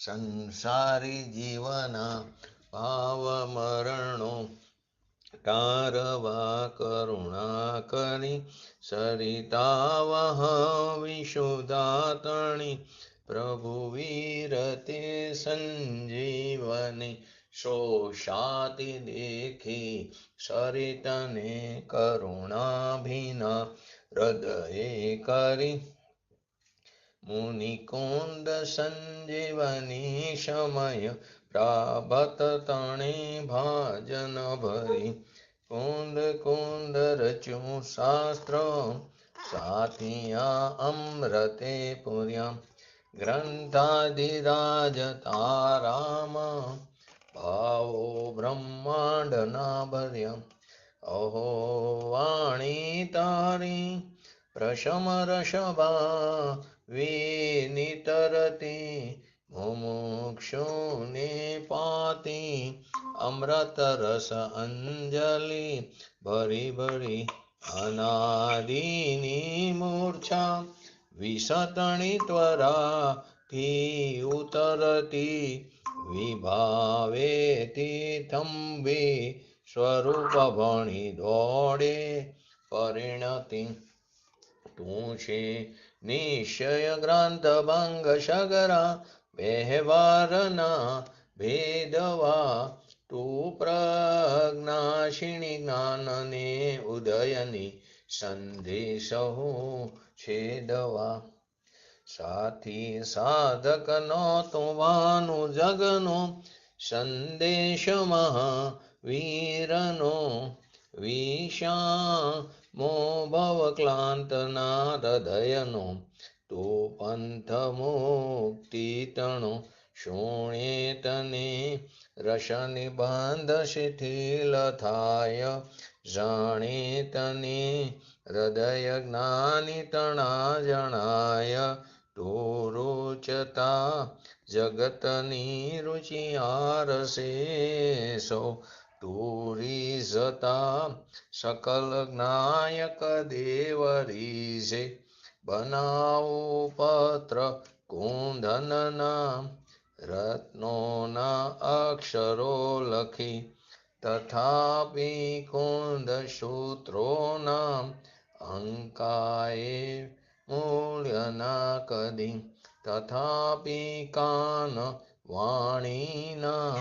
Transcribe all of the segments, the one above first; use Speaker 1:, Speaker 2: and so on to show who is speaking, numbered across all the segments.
Speaker 1: સંસારી જીવના ભાવ મરણો તારવા કરુણા કરી સરિતા વહ વિશુદાતણી પ્રભુ વીરતે સંજીવની શોષાતિ દેખી સરિતને કરુણાભિના હૃદયે કરી મુનિકુંદ સંજીવની સમય પ્રાભત તણે ભાજન ભરી કુંદ કુંદ રચ્યું શાસ્ત્ર સાથિયા અમૃતે પુર્યા ગ્રંથાધિરાજ તારામ ભાવો બ્રહ્માંડના ભર્યા અહો વાણી તારી પ્રશમ રષભા વિનિતરતી મુમુક્ષુને પાતી અમૃત રસ અંજલિ ભરી ભરી અનાદિની મૂર્છા વિસતણી ત્વરાથી ઉતરતી વિભાવેતી થંભી સ્વરૂપ ભણી દોડે પરિણતિ તું છે નિશ્ચય ગ્રંથ ભંગ સગરા વ્યવહારના ભેદવા તું પ્રજ્ઞાશિણી જ્ઞાનને ઉદયની સંદેશહુ છેદવા સાથી સાધકનો તુવાનું જગનો સંદેશ મહાવીરનો વિષામો ભવક્લાંતના હૃદયનો તો પંથ મુક્તિ તણો શોણે તને રસ નિબંધ શિથિલ થાય જાણે તને હૃદય જ્ઞાની તણા જણાય તો રોચતા જગતની રુચિ આરસે સૌ તુરીઝતા સકલ જ્ઞાયક દેવરીશે બનાવો પત્ર કુંદનના રત્નોના અક્ષરો લખી તથાપી કુંદ સૂત્રોના અંકાએ મૂલ્યના કદી તથાપી કાન વાણીના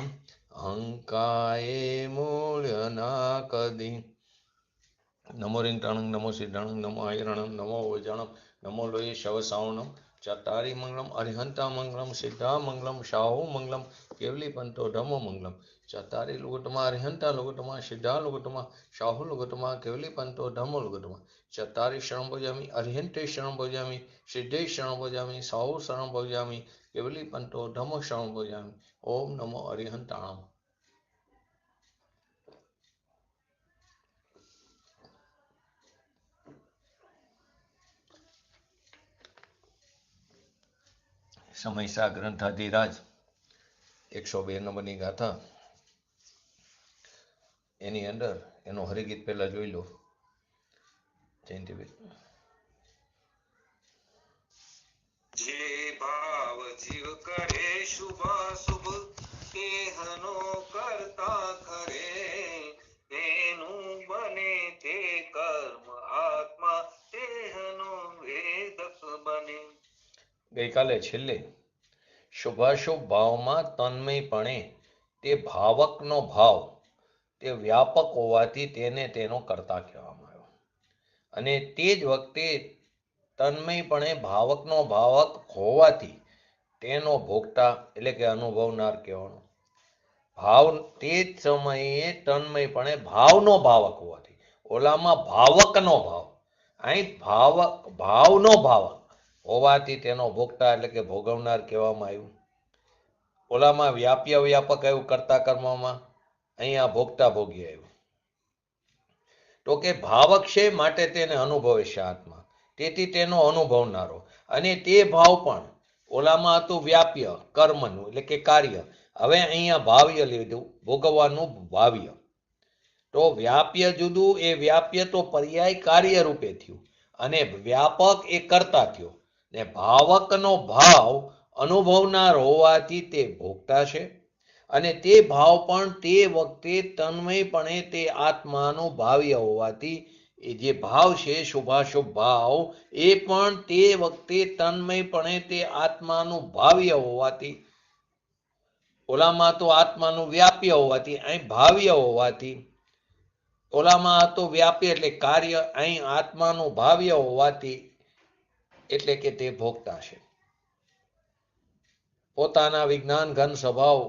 Speaker 1: અંકાએ મૂલ્યના કદી નમો રિંગટાણંગ નમો સિદ્ધાણંગ નમો આયરણમ નમો ઓજાણમ નમો લોહી શવસાવણમ ચતારી મંગલમ અરિહંતા મંગલમ સિદ્ધા મંગલમ શાહુ મંગલમ કેવલી પંતો ધમો મંગલમ ચતારી લુગટમાં અરિહંતા લુગટમાં સિદ્ધા લુગટમાં શાહુ લુગટમાં કેવલી પંતો ધમો લુગટમાં ચતારી શરણ ભોજામી અરિહંતે શરણ ભોજામી સિદ્ધે શરણ ભોજામી શાહુ શરણ ભોજામી કેવલી પંતો ધમો શરણ ભોજામી ઓમ નમો અરિહંતાણમ. સમયસા ગ્રંથાધિરાજ 102 નંબરની ગાથા એની અંદર એનો હરિગીત પહેલા જોઈ લો. જયંતિભાઈ.
Speaker 2: જે ભાવ જીવ કરે શુભાશુભ તેહનો કરતા કરે તેનું બને તે કર્મ આત્મા તેહનો વેદક બને.
Speaker 1: ગઈકાલે છેલ્લે શુભાશુભ ભાવમાં તન્મયપણે તે ભાવકનો ભાવ તે વ્યાપક હોવાથી તેને તેનો કર્તા કહેવામાં આવ્યો અને તે જ વખતે તન્મયપણે ભાવકનો ભાવક હોવાથી તેનો ભોગતા એટલે કે અનુભવનાર કહેવાનો ભાવ તે જ સમયે તન્મયપણે ભાવનો ભાવક હોવાથી ઓલામાં ભાવકનો ભાવ અહીં ભાવનો ભાવક હોવાથી તેનો ભોગતા એટલે કે ભોગવનાર કહેવામાં આવ્યું. ઓલામાં વ્યાપ્ય વ્યાપક આવ્યું કર્તા કર્મમાં, અહીંયા ભોગતા ભોગી આવ્યું. તો કે ભાવક છે માટે તેને અનુભવે છે આત્મા, તેથી તેનો અનુભવનારો અને તે ભાવ પણ ઓલામાં હતું વ્યાપ્ય કર્મનું એટલે કે કાર્ય, હવે અહીંયા ભાવ્ય લીધું ભોગવવાનું ભાવ્ય. તો વ્યાપ્ય જુદું, એ વ્યાપ્ય તો પર્યાય કાર્ય રૂપે થયું અને વ્યાપક એ કરતા થયો ને ભાવકનો ભાવ અનુભવનાર હોવાથી તે ભોગતા છે, અને તે ભાવ પણ તે વખતે તન્મયપણે તે આત્માનું ભાવ્ય હોવાથી એ જે ભાવ છે શુભાશુભ ભાવ એ પણ તે વખતે તન્મયપણે તે આત્માનું ભાવ્ય હોવાથી, ઓલામાં તો આત્માનું વ્યાપ્ય હોવાથી, અહીં ભાવ્ય હોવાથી, ઓલામાં હતો વ્યાપ્ય એટલે કાર્ય, અહીં આત્માનું ભાવ્ય હોવાથી એટલે કે તે ભોગતા છે. પોતાના વિજ્ઞાન ઘન સ્વભાવ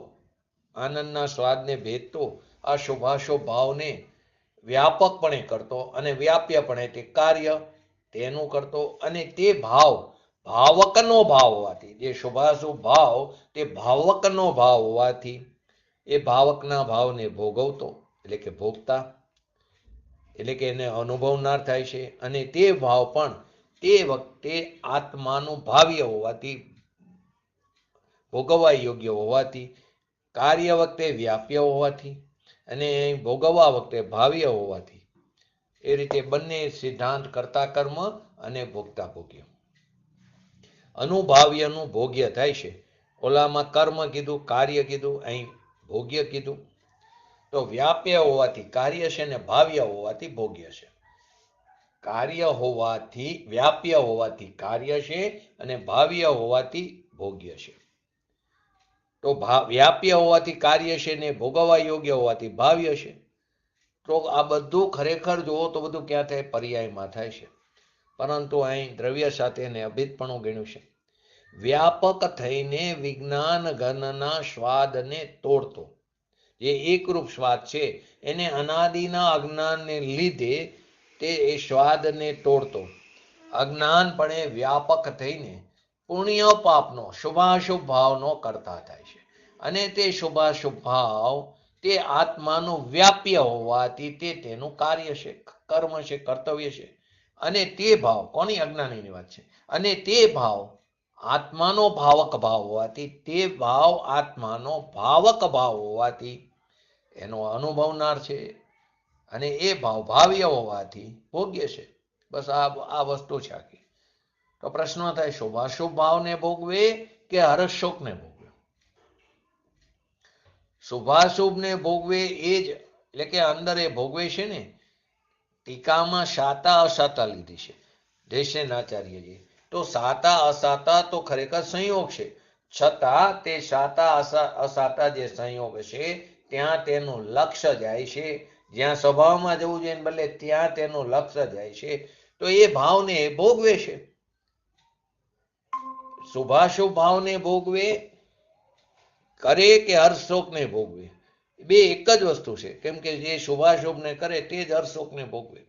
Speaker 1: આનંદના સ્વાદને ભેદતો આ શુભાશુભ ભાવને વ્યાપકપણે કરતો અને વ્યાપ્યપણે તે કાર્ય તેનું કરતો, અને તે ભાવ ભાવકનો ભાવ હોવાથી, જે શુભાશુભ ભાવ તે ભાવકનો ભાવ હોવાથી એ ભાવકના ભાવને ભોગવતો એટલે કે ભોગતા, એટલે કે એને અનુભવનાર થાય છે. અને તે ભાવ પણ તે વખતે આત્માનું ભાવ્ય હોવાથી, ભોગવવા યોગ્ય હોવાથી, કાર્ય વખતે વ્યાપ્ય હોવાથી અને ભોગવવા વખતે ભાવ્ય હોવાથી, એ રીતે બંને સિદ્ધાંત કરતા કર્મ અને ભોગતા ભોગ્ય. અનુભાવ્યનું ભોગ્ય થાય છે. ઓલામાં કર્મ કીધું, કાર્ય કીધું, અહીં ભોગ્ય કીધું. તો વ્યાપ્ય હોવાથી કાર્ય છે ને ભાવ્ય હોવાથી ભોગ્ય છે. કાર્ય હોવાથી વ્યાપ્ય હોવાથી કાર્ય છે અને ભાવ્ય હોવાથી ભોગ્ય છે. તો વ્યાપ્ય હોવાથી કાર્ય છે ને ભોગવવા યોગ્ય હોવાથી ભાવ્ય છે. તો આ બધું ખરેખર જુઓ તો બધું ક્યાં થાય? પર્યાયમાં થાય છે. પરંતુ અહીં દ્રવ્ય સાથે એને અભિદપણું ગણ્યું છે. વ્યાપક થઈને વિજ્ઞાન ઘનના સ્વાદને તોડતો, જે એકરૂપ સ્વાદ છે એને અનાદિના અજ્ઞાનને લીધે તે એ સ્વાદને તોડતો, અજ્ઞાનપણે વ્યાપક થઈને પુણ્ય પાપનો શુભાશુભ ભાવનો કરતા થાય છે. અને તે શુભાશુભ ભાવ તે આત્માનું વ્યાપ્ય હોવાથી તે તેનું કાર્ય છે, કર્મ છે, કર્તવ્ય છે. અને તે ભાવ કોની? અજ્ઞાનીની વાત છે. અને તે ભાવ આત્માનો ભાવક ભાવ હોવાથી, તે ભાવ આત્માનો ભાવક ભાવ હોવાથી એનો અનુભવનાર છે, અને એ ભાવ ભાવ્ય હોવાથી ભોગ્ય છે. બસ આ વસ્તુ છે આખી. તો પ્રશ્ન થાય, શુભાશુભ ભાવને ભોગવે કે હર્ષશોકને ભોગવે? શુભાશુભને ભોગવે એ જ, એટલે કે અંદર એ ભોગવે છે ને. ટીકામાં શાતા અશાતા લીધી છે જયસેનાચાર્યજી. તો સાતા અસાતા તો ખરેખર સંયોગ છે, છતાં તે સાતા અસાતા જે સંયોગ છે ત્યાં તેનું લક્ષ્ય જાય છે. જ્યાં સ્વભાવમાં જવું જોઈએ બદલે ત્યાં તેનું લક્ષ્ય જાય છે. તો એ ભાવને ભોગવે છે. શુભાશુભ ભાવને ભોગવે કરે કે હર્ષશોકને ભોગવે? બે એક જ વસ્તુ છે. કેમ કે જે શુભાશુભને કરે તે જ હર્ષશોકને ભોગવે,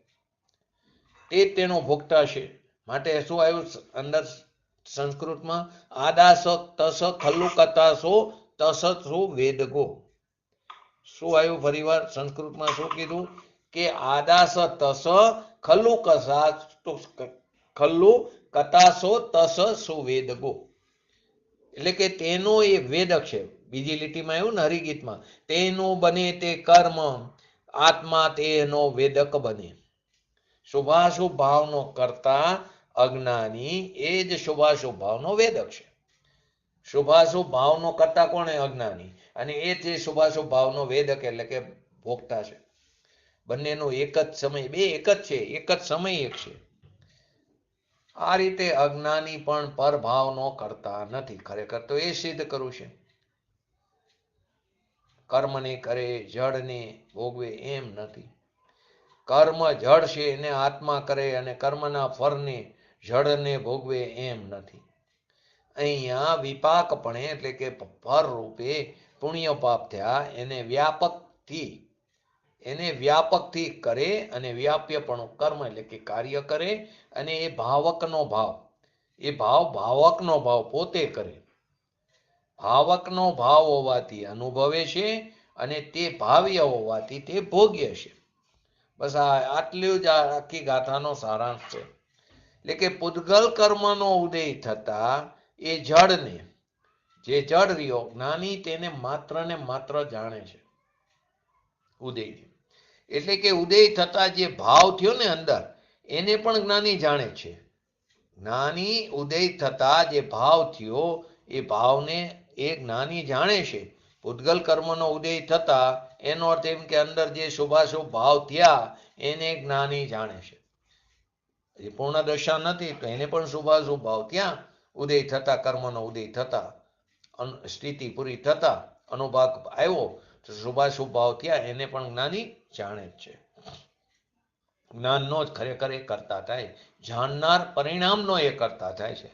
Speaker 1: તે જ તેનો ભોગતા છે. માટે શું આવ્યું અંદર સંસ્કૃતમાં? આદાસ તસ ખલ્લુ કથાસો તસ સુ વેદગો. શું આવ્યું ફરીવાર સંસ્કૃતમાં? શું કીધું? કે આદાસ તસ ખલ્લુ કથાસો તસ સુવેદગો, એટલે કે તેનો એ વેદક છે. બીજી લીટીમાં આવ્યું ને હરિગીતમાં, તેનું બને તે કર્મ આત્મા તેનો વેદક બને. શુભાશુભ ભાવનો કરતા અજ્ઞાની એ જ શુભાશુભ ભાવનો વેદક છે. શુભાશુભ ભાવનો કરતા કોણ? અજ્ઞાની. અને એ જે શુભાશુભ ભાવનો વેદક એટલે કે ભોગતા છે. બંનેનો એક જ સમય, બે એક જ છે, એક જ સમય એક છે. આ રીતે અજ્ઞાની પણ પરભાવનો કરતા નથી. ખરેખર તો એ સિદ્ધ કરવું છે. કર્મને કરે જળને ભોગવે એમ નથી. કર્મ જળ છે એને આત્મા કરે અને કર્મના ફળને જળને ભોગવે એમ નથી. અહીંયા વિપાકપણે એટલે કે ફળ રૂપે પુણ્ય પાપ થયા એને વ્યાપકથી કરે અને વ્યાપ્યપણું કર્મ એટલે કે કાર્ય કરે. અને એ ભાવકનો ભાવ, એ ભાવકનો ભાવ પોતે કરે. ભાવકનો ભાવ હોવાથી અનુભવે છે અને તે ભાવ્ય હોવાથી તે ભોગ્ય છે. બસ આટલું જ આખી ગાથાનો સારાંશ છે. એટલે કે પૂતગલ કર્મનો ઉદય થતા એ જળને, જે જળ રહ્યો જ્ઞાની તેને માત્ર ને માત્ર જાણે છે. ઉદય એટલે કે ઉદય થતા જે ભાવ થયો ને અંદર, એને પણ જ્ઞાની જાણે છે. જ્ઞાની ઉદય થતા જે ભાવ થયો એ ભાવને એ જ્ઞાની જાણે છે. પૂતગલ કર્મનો ઉદય થતા એનો અર્થ એમ કે અંદર જે શુભાશુભ ભાવ થયા એને જ્ઞાની જાણે છે. એ પૂર્ણ દશા નથી તો એને પણ શુભાશુભ ભાવ ત્યાં ઉદય થતા, કર્મનો ઉદય થતા, સ્થિતિ પૂરી થતા અનુભાગ આવ્યો તો શુભાશુભ ભાવ થયા એને પણ જ્ઞાની જાણે જ છે. જ્ઞાનનો જ ખરેખર એ કરતા થાય, જાણનાર પરિણામનો એ કરતા થાય છે.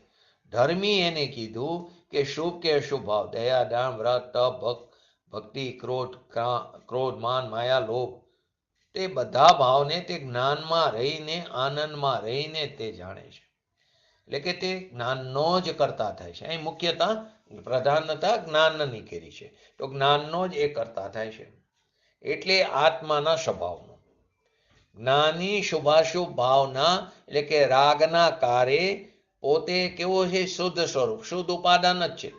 Speaker 1: ધર્મી એને કીધું કે શુભ કે અશુભ ભાવ, દયા, દાન, વ્રત, તપ, ભક્તિ, ક્રોધ, માન, માયા, લોભ, તે બધા ભાવને તે જ્ઞાનમાં રહીને, આનંદમાં રહીને તે જાણે છે. એટલે કે તે જ્ઞાનનો જ કરતા થાય છે. અહીં મુખ્યતા પ્રધાનતા જ્ઞાનની કરી છે તો જ્ઞાનનો જ એ કરતા થાય છે. એટલે આત્માના સ્વભાવનો જ્ઞાની શુભાશુભ ભાવના એટલે કે રાગના કારે પોતે કેવો છે? શુદ્ધ સ્વરૂપ, શુદ્ધ ઉપાદાન જ છે.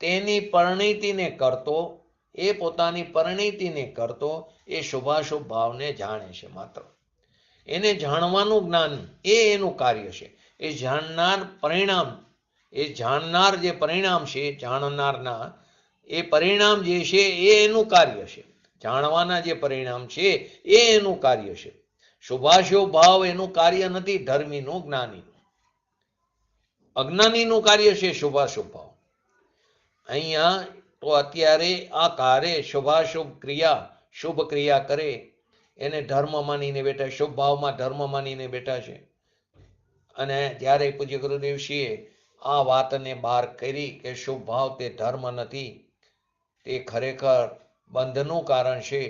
Speaker 1: તેની પરિણીતિને કરતો, એ પોતાની પરિણીતિને કરતો એ શુભાશુભ ભાવને જાણે છે. માત્ર એને જાણવાનું જ્ઞાન એ એનું કાર્ય છે. એ જાણનાર પરિણામ, એ જાણનાર જે પરિણામ છે, જાણનારના એ પરિણામ જે છે એ એનું કાર્ય છે. જાણવાના જે પરિણામ છે એ એનું કાર્ય છે. શુભાશુભ ભાવ એનું કાર્ય નથી, ધર્મીનું, જ્ઞાનીનું. અજ્ઞાનીનું કાર્ય છે શુભાશુભ ભાવ. અહીંયા તો અત્યારે આ કાર્ય શુભાશુભ ક્રિયા, શુભ ક્રિયા કરે એને ધર્મ માનીને બેઠા, શુભ ભાવમાં ધર્મ માનીને બેઠા છે. અને જ્યારે પૂજ્ય ગુરુદેવશ્રીએ આ વાતને બહાર કરી કે શુભ ભાવ તે ધર્મ નથી, તે ખરેખર બંધનું કારણ છે,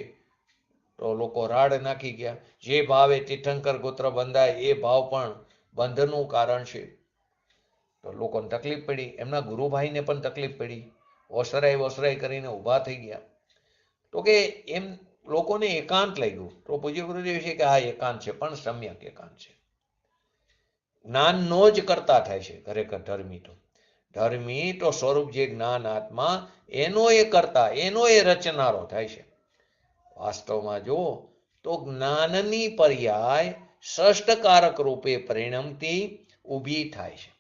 Speaker 1: તો લોકો રાડ નાખી ગયા. જે ભાવે તીર્થંકર ગોત્ર બંધાય એ ભાવ પણ બંધનું કારણ છે. તો લોકોને તકલીફ પડી, એમના ગુરુભાઈને પણ તકલીફ પડી, વસરાઈ કરીને ઊભા થઈ ગયા. તો કે એમ લોકોને એકાંત લાગ્યું. તો પૂજ્ય ગુરુદેવ છે કે હા એકાંત છે, પણ સમ્યક એકાંત છે. જ્ઞાનનો જ કરતા થાય છે ખરેખર ધર્મી તો સ્વરૂપ જે જ્ઞાન આત્મા એનો એ કરતા, એનો એ રચનારો થાય છે. વાસ્તવમાં જો તો જ્ઞાનની પર્યાય ષષ્ઠકારક રૂપે પરિણમતી ઊભી થાય છે.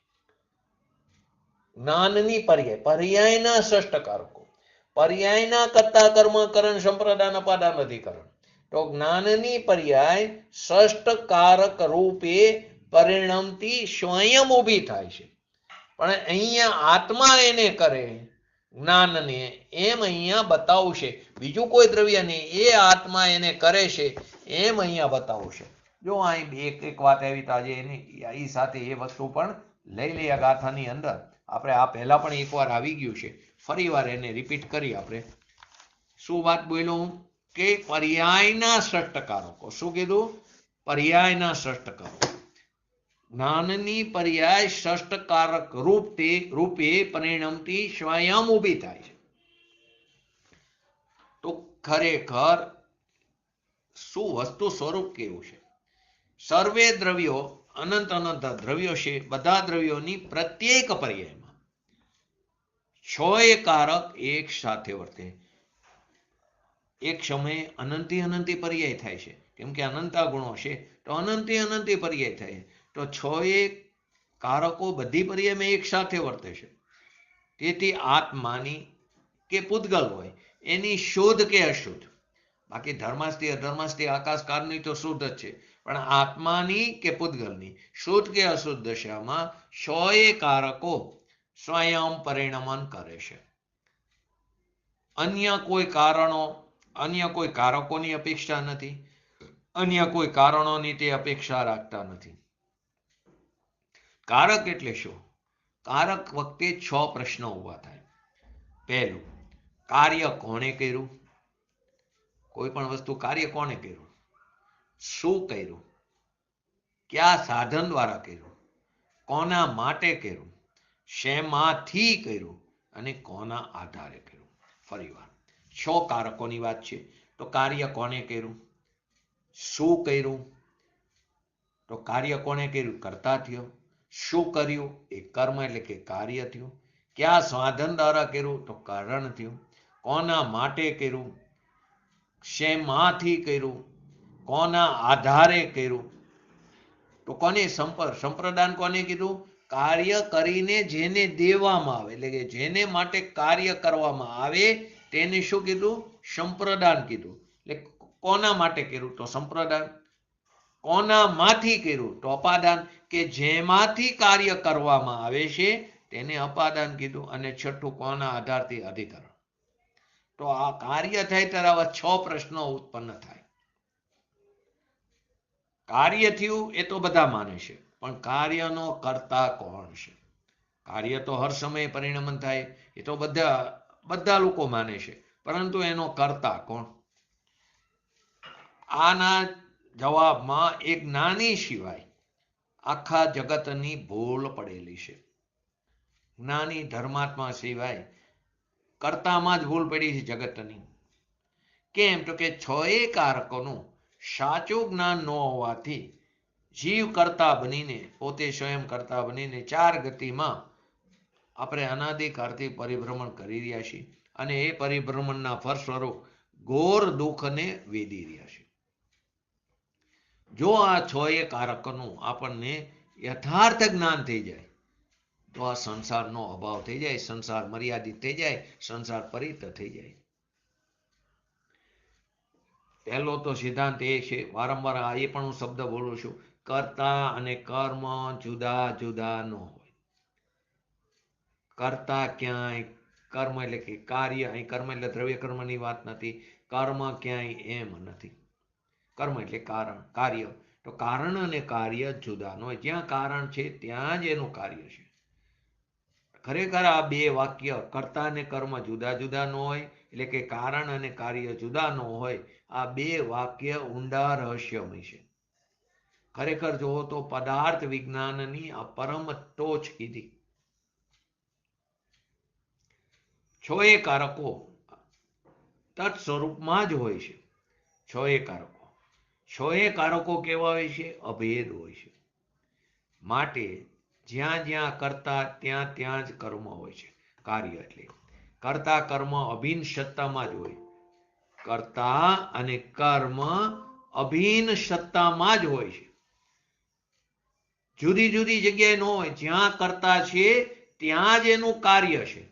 Speaker 1: જ્ઞાનની પર્યાયના ષષ્ઠકારકો, પર્યાયના કરતા કર્મ કરણ સંપ્રદાન અપાદાન અધિકરણ, તો જ્ઞાનની પર્યાય ષષ્ઠકારક રૂપે પરિણમતી સ્વયં ઊભી થાય છે. પણ અહીંયા આત્મા એને કરે જ્ઞાનને, એમ અહીંયા બતાવશે. બીજું કોઈ દ્રવ્ય નહીં, એ આત્મા એને કરે છે એમ અહીંયા બતાવશે. જો અહીં એક વાત આવી તો આજે એની એ સાથે એ વસ્તુ પણ લઈ લઈએ ગાથાની અંદર. આપણે આ પહેલા પણ એકવાર આવી ગયું છે, ફરી વાર એને રિપીટ કરી. આપણે શું વાત બોલ્યો હું કે પર્યાયના ષષ્ઠકારકો. શું કીધું? પર્યાયના ષષ્ઠકારકો. જ્ઞાનની પર્યાય ષષ્ઠકારક રૂપે પરિણમતી સ્વયં ઊભી થાય છે. તો ખરેખર શું વસ્તુ સ્વરૂપ કેવું છે? સર્વે દ્રવ્યો અનંત દ્રવ્યો છે. બધા દ્રવ્યોની પ્રત્યેક પર્યાયમાં છ એ કારક એક સાથે વર્તે. એક સમયે અનંતી પર્યાય થાય છે, કેમ કે અનંતા ગુણો છે તો અનંતી પર્યાય થાય. તો છ એ કારકો બધી પર્યાયમાં એક સાથે વર્તે છે. તેથી આત્માની કે પૂતગલ હોય એની શુદ્ધ કે અશુદ્ધ, બાકી ધર્માસ્થી અધર્માસ્થી આકાશકારની તો શુદ્ધ જ છે, પણ આત્માની કે પૂતગલની શુદ્ધ કે અશુદ્ધ દશામાં છ એ કારકો સ્વયં પરિણમન કરે છે. અન્ય કોઈ કારકોની અપેક્ષા નથી, અન્ય કોઈ કારણોની તે અપેક્ષા રાખતા નથી. કારક એટલે શું? કારક વખતે 6 પ્રશ્નો ઉભા થાય. પહેલું, કાર્ય કોણે કર્યું? કોઈ પણ વસ્તુ કાર્ય કોણે કર્યું? શું કર્યું? કયા સાધન દ્વારા કર્યું? કોના માટે કર્યું? શેમાંથી કર્યું? અને કોના આધારે કર્યું? ફરીવાર 6 કારકોની વાત છે. તો કાર્ય કોણે કર્યું? શું કર્યું? તો કાર્ય કોણે કર્યું? કર્તા થયો. શું કર્યું? એ કર્મ એટલે કે કાર્ય થયું. કયા સાધન દ્વારા કર્યું? તો કારણ થયું. કોના માટે કર્યું? શેમાંથી કર્યું? કોના આધારે કર્યું? તો કોને સંપ્રદાન કોને કીધું? કાર્ય કરીને જેને દેવામાં આવે, એટલે કે જેને માટે કાર્ય કરવામાં આવે તેને શું કીધું? સંપ્રદાન કીધું. એટલે કોના માટે કર્યું? તો સંપ્રદાન. કોનામાંથી કર્યું? તો અપાદાન. કે જેમાંથી કાર્ય કરવામાં આવે છે તેને અપાદાન કીધું. અને છઠ્ઠું, કોના આધારથી? અધિકરણ. તો આ કાર્ય થાય ત્યારે આવા 6 પ્રશ્નો ઉત્પન્ન થાય. કાર્ય થયું એ તો બધા માને છે, પણ કાર્યનો કર્તા કોણ છે? કાર્ય તો હર સમયે પરિણમન થાય એ તો બધા લોકો માને છે, પરંતુ એનો કર્તા કોણ? આના જવાબમાં એક જ્ઞાની સિવાય આખા જગતની ભૂલ પડેલી છે. જ્ઞાની ધર્માત્મા સિવાય કર્તામાં જ ભૂલ પડી છે જગતની. કેમ? તો કે 6 કારકોનું સાચું જ્ઞાન ન હોવાથી જીવ કરતા બનીને, પોતે સ્વયં કરતા બનીને 4 ગતિમાં આપણે અનાદિકાળથી પરિભ્રમણ કરી રહ્યા છીએ, અને એ પરિભ્રમણના ફળ સ્વરૂપ ઘોર દુઃખને વેદી રહ્યા છે. જો આ 6 કારકોનું આપણને યથાર્થ જ્ઞાન થઈ જાય તો આ સંસારનો અભાવ થઈ જાય, સંસાર મર્યાદિત થઈ જાય, સંસાર પરિત થઈ જાય. પહેલો તો સિદ્ધાંત એ છે, વારંવાર એ પણ હું શબ્દ બોલું છું, કર્તા અને કર્મ જુદા જુદા ન હોય. કર્તા ક્યાંય, કર્મ એટલે કે કાર્ય, અહીં કર્મ એટલે દ્રવ્ય કર્મની વાત નથી, કર્મ ક્યાંય એમ નથી. કર્મ એટલે કારણ, કાર્ય. તો કારણ અને કાર્ય જુદા ન હોય. જ્યાં કારણ છે ત્યાં જ એનું કાર્ય છે. ખરેખર આ 2 વાક્ય, કર્તા અને કર્મ જુદા જુદા ન હોય, એટલે કે કારણ અને કાર્ય જુદા ન હોય, આ 2 વાક્ય ઊંડા રહસ્યમય છે. ખરેખર જોવો તો પદાર્થ વિજ્ઞાનની આ પરમ ટોચ કીધી. 6 કારકો તત્ સ્વરૂપમાં જ હોય છે. 6 કારકો, 6 કારકો કેવા હોય છે? અભેદ હોય છે. માટે જ્યાં જ્યાં કર્તા ત્યાં ત્યાં જ કર્મ હોય છે. કાર્ય એટલે કર્તા કર્મ અભિન્ન સત્તામાં જ હોય. કર્તા અને કર્મ અભિન્ન સત્તામાં જ હોય છે. જુદી જુદી જગ્યાએ ન હોય. જ્યાં કર્તા છે ત્યાં જ એનું કાર્ય છે.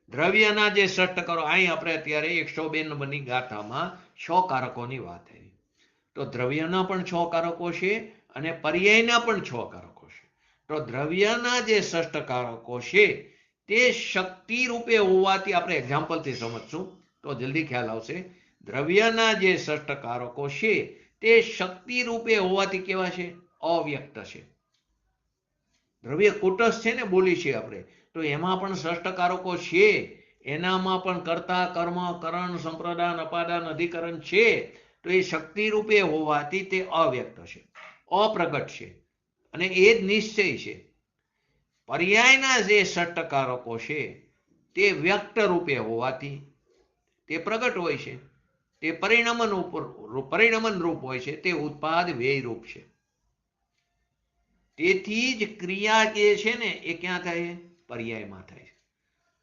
Speaker 1: દ્રવ્યના જે ષષ્ટકારો, અહીં આપણે અત્યારે 102 નંબરની ગાથામાં 6 કારકોની વાત આવી. તો દ્રવ્યના પણ 6 કારકો છે અને પર્યાયના પણ 6 કારકો છે. તો દ્રવ્યના જે ષષ્ટકારકો છે તે શક્તિ રૂપે હોવાથી, આપણે એક્ઝામ્પલથી સમજશું તો જલ્દી ખ્યાલ આવશે. દ્રવ્યના જે ષષ્ટકારકો છે તે શક્તિ રૂપે હોવાથી કેવા છે? અવ્યક્ત છે. દ્રવ્ય કુટસ્થ છે ને, બોલી છે આપણે, તો એમાં પણ ષષ્ટકારકો છે. એનામાં પણ કર્તા કર્મ કરણ સંપ્રદાન અપાદાન અધિકરણ છે. તો એ શક્તિ રૂપે હોવાથી તે અવ્યક્ત છે, અપ્રગટ છે, અને એ જ નિશ્ચય છે. પર્યાયના જે ષષ્ટકારકો છે તે વ્યક્ત રૂપે હોવાથી તે પ્રગટ હોય છે. તે પરિણમન રૂપ હોય છે. તે ઉત્પાદ વ્યય રૂપ છે. તેથી જ ક્રિયા જે છે ને એ ક્યાં થાય? પર્યાયમાં થાય છે.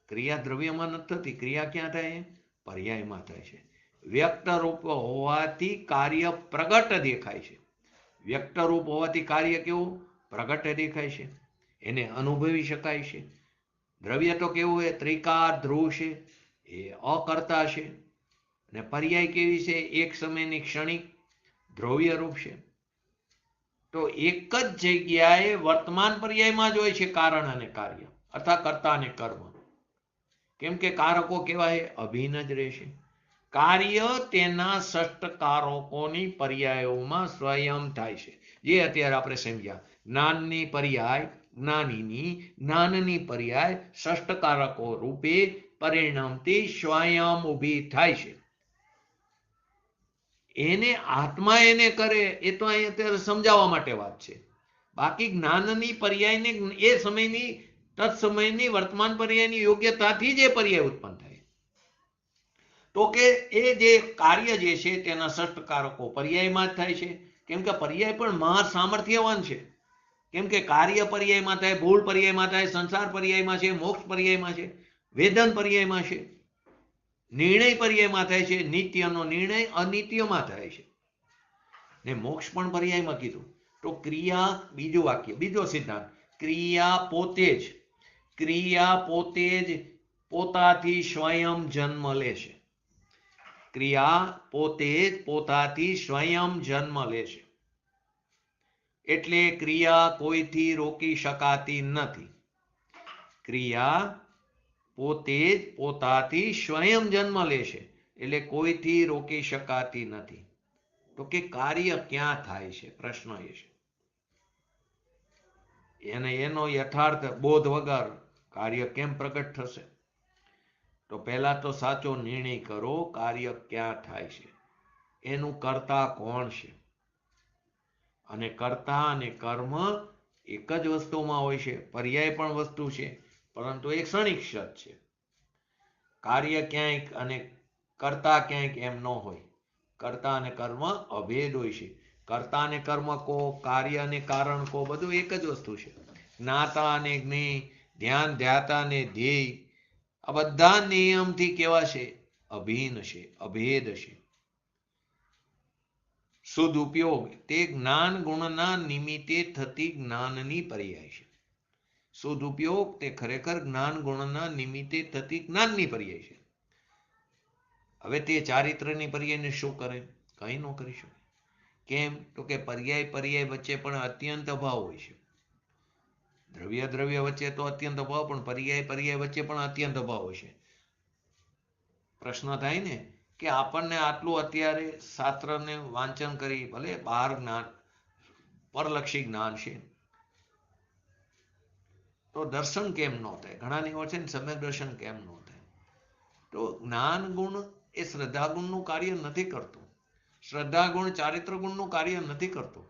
Speaker 1: ક્રિયા દ્રવ્યમાં નથી થતી, ક્રિયા ક્યાં થાય? પર્યાયમાં થાય છે. વ્યક્ત રૂપ હોવાથી કાર્ય પ્રગટ દેખાય છે. વ્યક્ત રૂપ હોવાથી કાર્ય કેવું? પ્રગટ દેખાય છે. એને અનુભવી શકાય છે. દ્રવ્ય તો કેવું હોય? ત્રિકાર ધ્રુવ છે, એ અકર્તા છે. અને પર્યાય કેવી છે? એક સમયની ક્ષણિક ધ્રુવ્ય રૂપ છે. તો એક જ જગ્યાએ વર્તમાન પર્યાયમાં જ હોય છે કારણ અને કાર્ય, અર્થાત કર્તા અને કર્મ. કેમ કે કારકો કેવા છે? અભિન્ન જ રહેશે. કાર્ય તેના ષષ્ટકારકોની પર્યાયોમાં સ્વયં થાય છે. જે અત્યારે આપણે સમજ્યા, જ્ઞાનની પર્યાય જ્ઞાનીની, જ્ઞાનની પર્યાય ષષ્ટકારકો રૂપે પરિણમતી સ્વયં ઊભી થાય છે. એને આત્મા એને કરે એ તો અહીં અત્યારે સમજાવવા માટે વાત છે. બાકી જ્ઞાનની પર્યાયને એ સમયની તત્સમયની વર્તમાન પર્યાયની યોગ્યતાથી જ એ પર્યાય ઉત્પન્ન થાય. તો કે એ જે કાર્ય જે છે તેના ષષ્ટકારકો પર્યાયમાં જ થાય છે. કેમ કે પર્યાય પણ મહા સામર્થ્યવાન છે. કેમ કે કાર્ય પર્યાયમાં થાય, ભૂલ પર્યાયમાં થાય, સંસાર પર્યાયમાં છે, મોક્ષ પર્યાયમાં છે, વેદન પર્યાયમાં છે, નિર્ણય પર્યાયમાં થાય છે, નિત્યનો નિર્ણય અનિત્યમાં થાય છે, ને મોક્ષ પણ પર્યાયમાં કીધું. તો ક્રિયા, બીજું વાક્ય, બીજો સિદ્ધાંત, ક્રિયા પોતે જ પોતાથી સ્વયં જન્મ લેશે. ક્રિયા પોતે જ પોતાથી સ્વયં જન્મ લેશે. એટલે ક્રિયા કોઈથી રોકી શકાતી નથી. ક્રિયા પોતે જ પોતાથી સ્વયં જન્મ લેશે એટલે કોઈથી રોકી શકાતી નથી. તો કે કાર્ય ક્યાં થાય છે? પ્રશ્ન એ છે. એનો યથાર્થ બોધ વગર કાર્ય કેમ પ્રગટ થશે? તો પહેલા તો સાચો નિર્ણય કરો, કાર્ય ક્યાં થાય છે, એનું કર્તા કોણ છે. અને કર્તા અને કર્મ એક જ વસ્તુમાં હોય છે, પર્યાય પણ વસ્તુ છે, પરંતુ એક ક્ષણિક સત છે. કાર્ય ક્યાંક અને કર્તા ક્યાંક એમ ન હોય. કર્તા અને કર્મ અભેદ હોય છે. કર્તા અને કર્મ કો, કાર્ય અને કારણ કો, બધું એક જ વસ્તુ છે. જ્ઞાતા અને જ્ઞેય, ધ્યાન ધ્યાતા અને ધ્યેય, આ બધા નિયમથી કેવા છે? અભિન્ન છે, અભેદ છે. સદુપયોગ તે જ્ઞાન ગુણના નિમિત્તે થતી જ્ઞાનની પર્યાય છે. સદુપયોગ તે ખરેખર જ્ઞાન ગુણના નિમિત્તે થતી જ્ઞાનની પર્યાય છે. હવે તે ચારિત્રની પર્યાયને શું કરે? કંઈ ન કરી શકે. કેમ? તો કે પર્યાય વચ્ચે પણ અત્યંત અભાવ હોય છે. દ્રવ્ય વચ્ચે તો અત્યંત અભાવ, પણ પર્યાય વચ્ચે પણ અત્યંત અભાવ હોય છે. પ્રશ્ન થાય ને કે આપણને આટલું અત્યારે શાસ્ત્રને વાંચન કરી, ભલે બહાર જ્ઞાન પરલક્ષી જ્ઞાન છે, તો દર્શન કેમ ન થાય? ઘણાની હોય છે ને સમ્યક દર્શન કેમ ન થાય? તો જ્ઞાન ગુણ એ શ્રદ્ધા ગુણનું કાર્ય નથી કરતું. શ્રદ્ધા ગુણ ચારિત્ર ગુણનું કાર્ય નથી કરતું.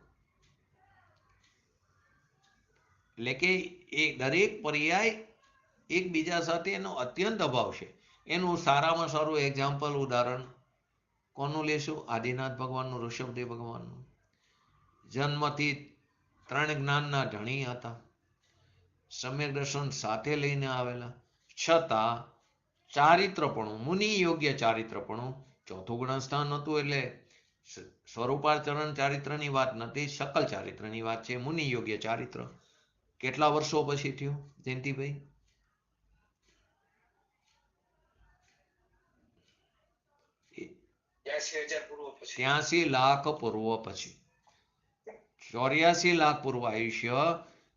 Speaker 1: એટલે કે એ દરેક પર્યાય એકબીજા સાથે એનો અત્યંત અભાવ છે. એનું સારામાં સારું એક્ઝામ્પલ, ઉદાહરણ કોનું લેશું? આદિનાથ ભગવાનનું, ઋષભદેવ ભગવાનનું. જન્મથી 3 જ્ઞાનના ધણી હતા, સમ્યક દર્શન સાથે લઈને આવેલા, છતાં ચારિત્રપણું, મુનિ યોગ્ય ચારિત્રપણું, ચોથું ગુણસ્થાન હતું. એટલે સ્વરૂપાચરણ ચારિત્રની વાત નથી, સકલ ચારિત્રની વાત છે. મુનિ યોગ્ય ચારિત્ર કેટલા વર્ષો પછી થયું જયંતિભાઈ? 83 લાખ પૂર્વ પછી. 84 લાખ પૂર્વ આયુષ્ય,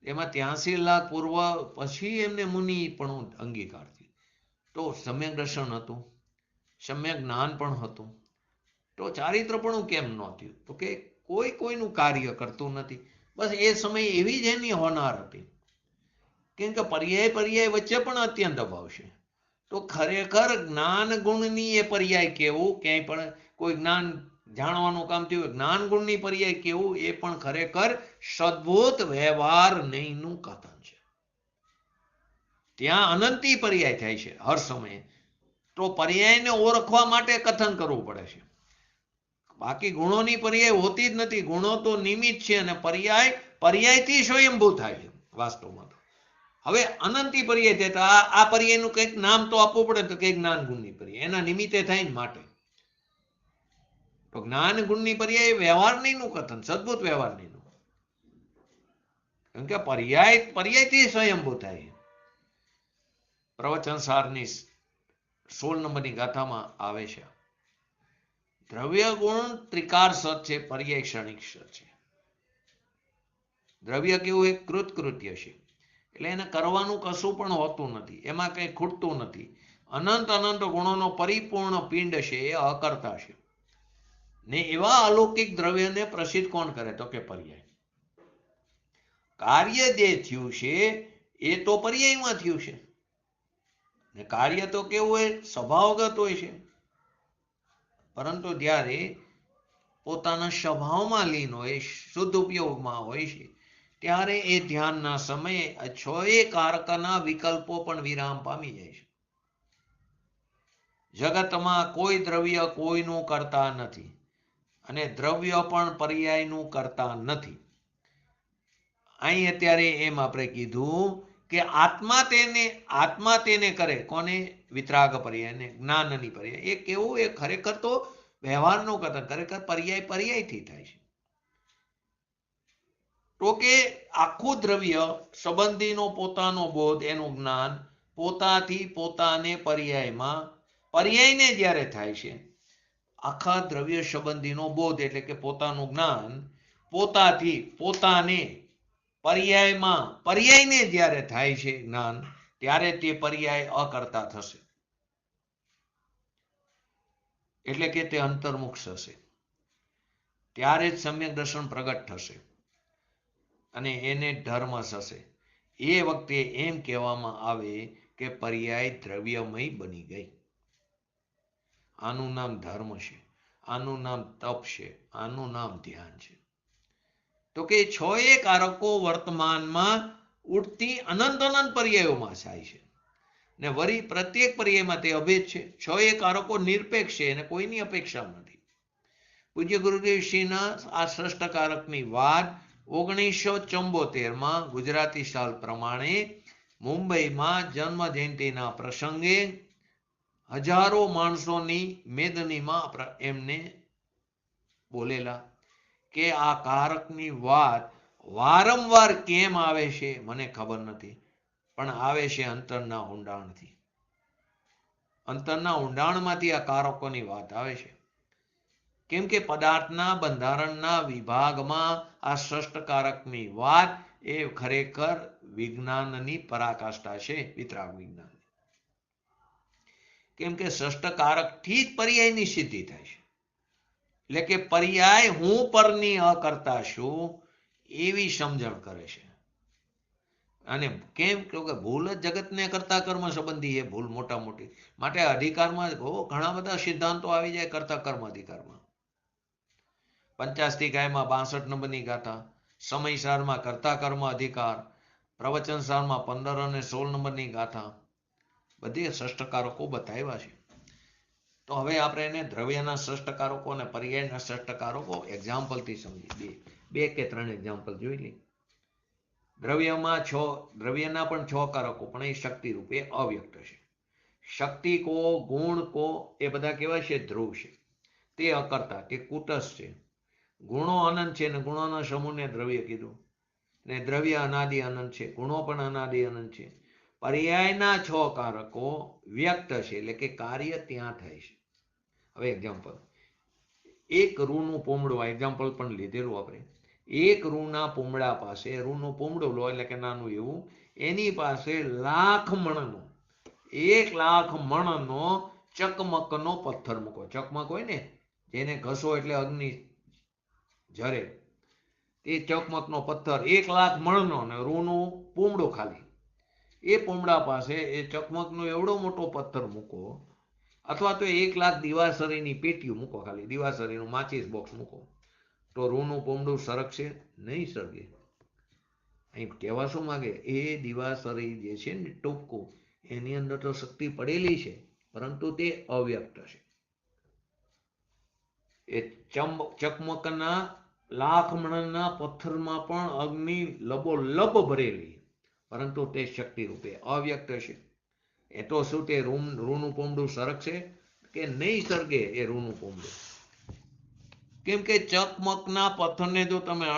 Speaker 1: એમાં 83 લાખ પૂર્વ પછી એમને મુનિ પણ અંગીકાર થયો. તો સમ્યક દર્શન હતું, સમ્યક જ્ઞાન પણ હતું, તો ચારિત્ર પણ કેમ ન થયું? તો કે કોઈનું કાર્ય કરતું નથી. બસ એ સમય એવી જ એની હોનાર હતી. કેમ કે પર્યાય વચ્ચે પણ અત્યંત અભાવ છે. તો ખરેખર જ્ઞાન ગુણની એ પર્યાય કેવું? ક્યાંય પણ કોઈ જ્ઞાન જાણવાનું કામ થયું, જ્ઞાન ગુણની પર્યાય કેવું? એ પણ ખરેખર સદભૂત વ્યવહાર નહીંનું કથન છે. ત્યાં અનંતી પર્યાય થાય છે હર સમયે. તો પર્યાયને ઓળખવા માટે કથન કરવું પડે છે. બાકી ગુણોની પર્યાય હોતી જ નથી. ગુણો તો નિમિત્ત છે અને પર્યાયથી સ્વયંભૂ થાય છે વાસ્તવમાં. હવે અનંતી પર્યાય થાય તો આ પર્યાયનું કંઈક નામ તો આપવું પડે. તો કંઈક જ્ઞાન ગુણની પર્યાય એના નિમિત્તે થાય ને માટે. તો જ્ઞાન ગુણની પર્યાય વ્યવહારનીનું કથન, સદભૂત વ્યવહારનીનું. કેમ કે પર્યાયથી સ્વયંભૂ થાય. પ્રવચન સારની 16 નંબરની ગાથામાં આવે છે, દ્રવ્ય ગુણ ત્રિકાર સત છે, પર્યાય ક્ષણિક સત છે. દ્રવ્ય કેવું? એક કૃત્ય છે, એટલે એને કરવાનું કશું પણ હોતું નથી, એમાં કંઈ ખૂટતું નથી. અનંત ગુણોનો પરિપૂર્ણ પિંડ છે, એ અકર્તા છે. ને એવા અલૌકિક દ્રવ્યને પ્રસિદ્ધ કોણ કરે? તો કે પર્યાય. કાર્ય જે થયું છે એ તો પર્યાયમાં થયું છે. ને કાર્ય તો કેવું હોય? સ્વભાવગત હોય છે. પરંતુ જ્યારે પોતાના સ્વભાવમાં લીન હોય, શુદ્ધ ઉપયોગમાં હોય છે, ત્યારે એ ધ્યાનના સમયે છ કારકના વિકલ્પો પણ વિરામ પામી જાય છે. જગતમાં કોઈ દ્રવ્ય કોઈનું કરતા નથી, અને દ્રવ્ય પણ પર્યાયનું કરતા નથી. અહીં અત્યારે એમ આપણે કીધું કે આત્મા તેને કરે. કોને? વિતરાગ પર્યાયને, જ્ઞાનની પર્યાય. એ કેવું? એ ખરેખર તો વ્યવહારનું કથન, ખરેખર પર્યાયથી થાય છે. તો કે આખું દ્રવ્ય સંબંધીનો પોતાનો બોધ એનું જ્ઞાન પોતાથી પોતાને પર્યાયને જ્યારે થાય છે, આખા દ્રવ્ય સંબંધીનો બોધ એટલે કે પોતાનું જ્ઞાન પોતાથી પોતાને પર્યાયને જ્યારે થાય છે જ્ઞાન, ત્યારે તે પર્યાય અકર્તા થશે, એટલે કે તે અંતર્મુખ થશે. ત્યારે જ સમ્યક દર્શન પ્રગટ થશે અને એને ધર્મ થશે. એ વખતે એમ કહેવામાં આવે કે પર્યાય દ્રવ્યમય બની ગઈ. આનું નામ ધર્મ છે, આનું નામ તપ છે, આનું નામ ધ્યાન છે. તો કે છ એ કારકો વર્તમાનમાં ઉઠતી અનંત પર્યાયોમાં થાય છે ને વળી પ્રત્યેક પર્યાયમાં તે અભેદ છે. છ એ કારકો નિરપેક્ષ છે અને કોઈની અપેક્ષા નથી. પૂજ્ય ગુરુદેવશ્રીના આ ષષ્ઠકારકની વાત 1974 ગુજરાતી સાલ પ્રમાણે મુંબઈમાં જન્મ જયંતિના પ્રસંગે હજારો માણસોની મેદનીમાં એમને બોલેલા કે આ કારકની વાત વારંવાર કેમ આવે છે મને ખબર નથી, પણ આવે છે અંતરના ઊંડાણથી. અંતરના ઊંડાણમાંથી આ કારકોની વાત આવે છે. કેમ કે પદાર્થના બંધારણના વિભાગમાં આ ષષ્ઠકારકની વાત એ ખરેખર વિજ્ઞાનની પરાકાષ્ઠા છે, વિતરાગ વિજ્ઞાન. કેમ કે ષષ્ઠકારકથી જ પર્યાયની સિદ્ધિ થાય છે. એટલે કે પર્યાય હું પરની અકર્તા છું એવી સમજણ કરે છે. અને કેમ કે ભૂલ જ જગતને કરતા કર્મ સંબંધી એ ભૂલ મોટા મોટી. માટે અધિકારમાં ઘણા બધા સિદ્ધાંતો આવી જાય કરતા કર્મ અધિકારમાં. 50 ગાયમાં 62 નંબરની ગાથા, સમયસારમાં કરતા કર્મ અધિકાર, પ્રવચન સારમાં 15 અને 16 નંબરની ગાથા, બધી ષષ્ઠકારકો બતાવ્યા છે. તો હવે આપણે એને દ્રવ્યના ષષ્ઠકારકો અને પર્યાયના ષષ્ઠકારકો એક્ઝામ્પલથી સમજી. બે કે ત્રણ એક્ઝામ્પલ જોઈ લઈએ. દ્રવ્યના પણ 6 કારકો, પણ એ શક્તિ રૂપે અવ્યક્ત છે. શક્તિ કો ગુણ કો એ બધા કેવા છે? ધ્રુવ છે. તે અકર્તા, તે કુટસ્થ છે. ગુણો અનંત છે ને ગુણોના સમૂહને દ્રવ્ય કીધું. ને દ્રવ્ય અનાદિ અનંત છે, ગુણો પણ અનાદિ અનંત છે. પર્યાયના 6 કારકો વ્યક્ત છે, એટલે કે કાર્ય ત્યાં થાય છે. હવે એક્ઝામ્પલ, એક રૂનું પોમડું, આ એક્ઝામ્પલ પણ લીધેલું આપણે. એક રૂના પોમડા પાસે, રૂનું પોમડું લો એટલે કે નાનું એવું, એની પાસે 1,00,000 મણનો ચકમકનો પથ્થર મૂકો. ચકમક હોય ને, જેને ઘસો એટલે અગ્નિ જરે, એ ચકમકનો પથ્થર 1,00,000 મણનો, ને રૂનું પોમડું ખાલી. એ પોમડા પાસે એ ચકમકનો એવડો મોટો પથ્થર મૂકો, અથવા તો 1,00,000 દિવાસળીની પેટીઓ મૂકો, ખાલી દિવાસળીનું માચીસ બોક્સ મૂકો, તો રૂનું પોમડું સરકશે? નહીં સરકે. અહીં કહેવા શું માંગે? એ દિવાસળી જે છે ને ટૂંકું, એની અંદર તો શક્તિ પડેલી છે, પરંતુ તે અવ્યક્ત છે. એ ચકમકના 1,00,000 મણના પથ્થરમાં પણ અગ્નિ લબોલબ ભરેલી, પરંતુ તે શક્તિ રૂપે અવ્યક્ત છે. એ તો શું તે રૂનું પોમડું સરકશે કે નહીં સરગે? એ રૂનું પોમડું. કેમ કે ચકમકના પથ્થરને જો તમે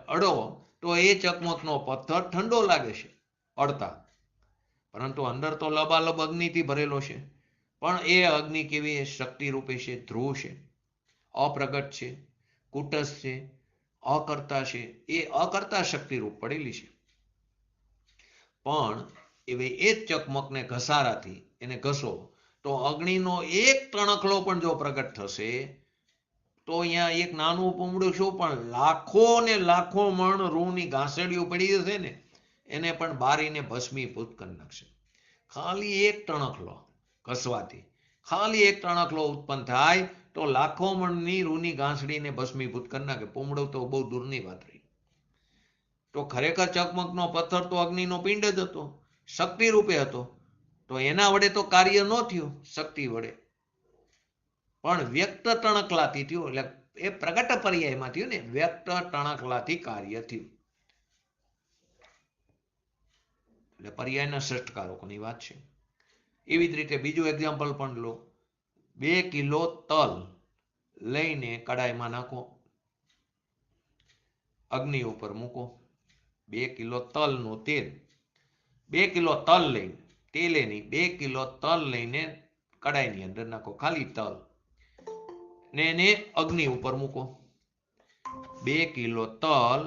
Speaker 1: અડો તો એ ચકમકનો પથ્થર ઠંડો લાગે છે અડતા, પરંતુ અંદર તો લબાલબ અગ્નિથી ભરેલો છે. પણ એ અગ્નિ કેવી? શક્તિ રૂપે છે, ધ્રુવ છે, અપ્રગટ છે, કુટસ્થ છે, અકર્તા છે. એ અકર્તા શક્તિ રૂપ પડેલી છે. પણ એ જ ચકમકને ઘસારાથી એને ઘસો તો અગ્નિનો એક તણખલો પણ જો પ્રગટ થશે તો અહીંયા એક નાનું પૂમડું શું, પણ લાખો ને લાખો મણ રૂની ઘાસડીઓ પડી હશે ને, એને પણ બારીને ભસ્મીભૂત કરી નાખશે. ખાલી એક તણખલો ઘસવાથી, ખાલી એક તણખલો ઉત્પન્ન થાય તો લાખો મણની રૂની ઘાસડીને ભસ્મીભૂત કરી નાખે. પૂમડું તો બહુ દૂરની વાત રહી. તો ખરેખર ચકમકનો પથ્થર તો અગ્નિનો પિંડ જ હતો, શક્તિ રૂપે હતો. તો એના વડે તો કાર્ય ન થયું શક્તિ વડે, પણ વ્યક્ત ટણકલાથી થયું. એટલે એ પ્રગટ પર્યાયમાં થયું ને, વ્યક્ત ટણકલાથી કાર્ય થયું. એટલે પર્યાયના ષષ્ઠકારકોની વાત છે. એવી જ રીતે બીજું એક્ઝામ્પલ પણ લો. 2 કિલો તલ લઈને કડાઈમાં નાખો, અગ્નિ ઉપર મૂકો. 2 કિલો તલનું તેલ, 2 કિલો તલ લઈને, તેલે નહીં, 2 કિલો તલ લઈને કડાઈની અંદર નાખો, ખાલી તલ, ને એને અગ્નિ ઉપર મૂકો. 2 કિલો તલ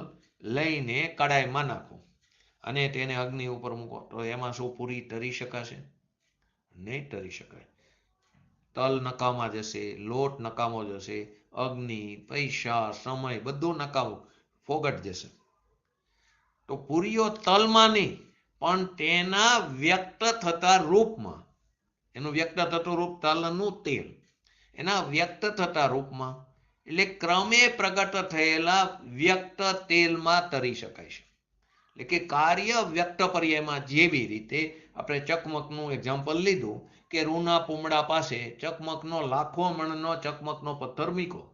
Speaker 1: લઈને કડાઈમાં નાખો અને તેને અગ્નિ ઉપર મૂકો. તો એમાં શું પૂરી તરી શકાશે? નહીં તરી શકાય. તલ નકામા જશે, લોટ નકામો જશે, અગ્નિ, પૈસા, સમય બધું નકામું ફોગટ જશે. તો પૂરીઓ તલમાં નહીં પણ તેના વ્યક્ત થતા રૂપમાં, એનું વ્યક્ત થતું રૂપ તલનું તેલ, એના વ્યક્ત થતા રૂપમાં એટલે ક્રમે પ્રગટ થયેલા વ્યક્ત તેલમાં તરી શકાય છે. એટલે કે કાર્ય વ્યક્ત પર્યાયમાં, જેવી રીતે આપણે ચકમકનું એક્ઝામ્પલ લીધું કે રૂના પૂમડા પાસે ચકમકનો લાખો મણનો ચકમકનો પથ્થર મૂક્યો,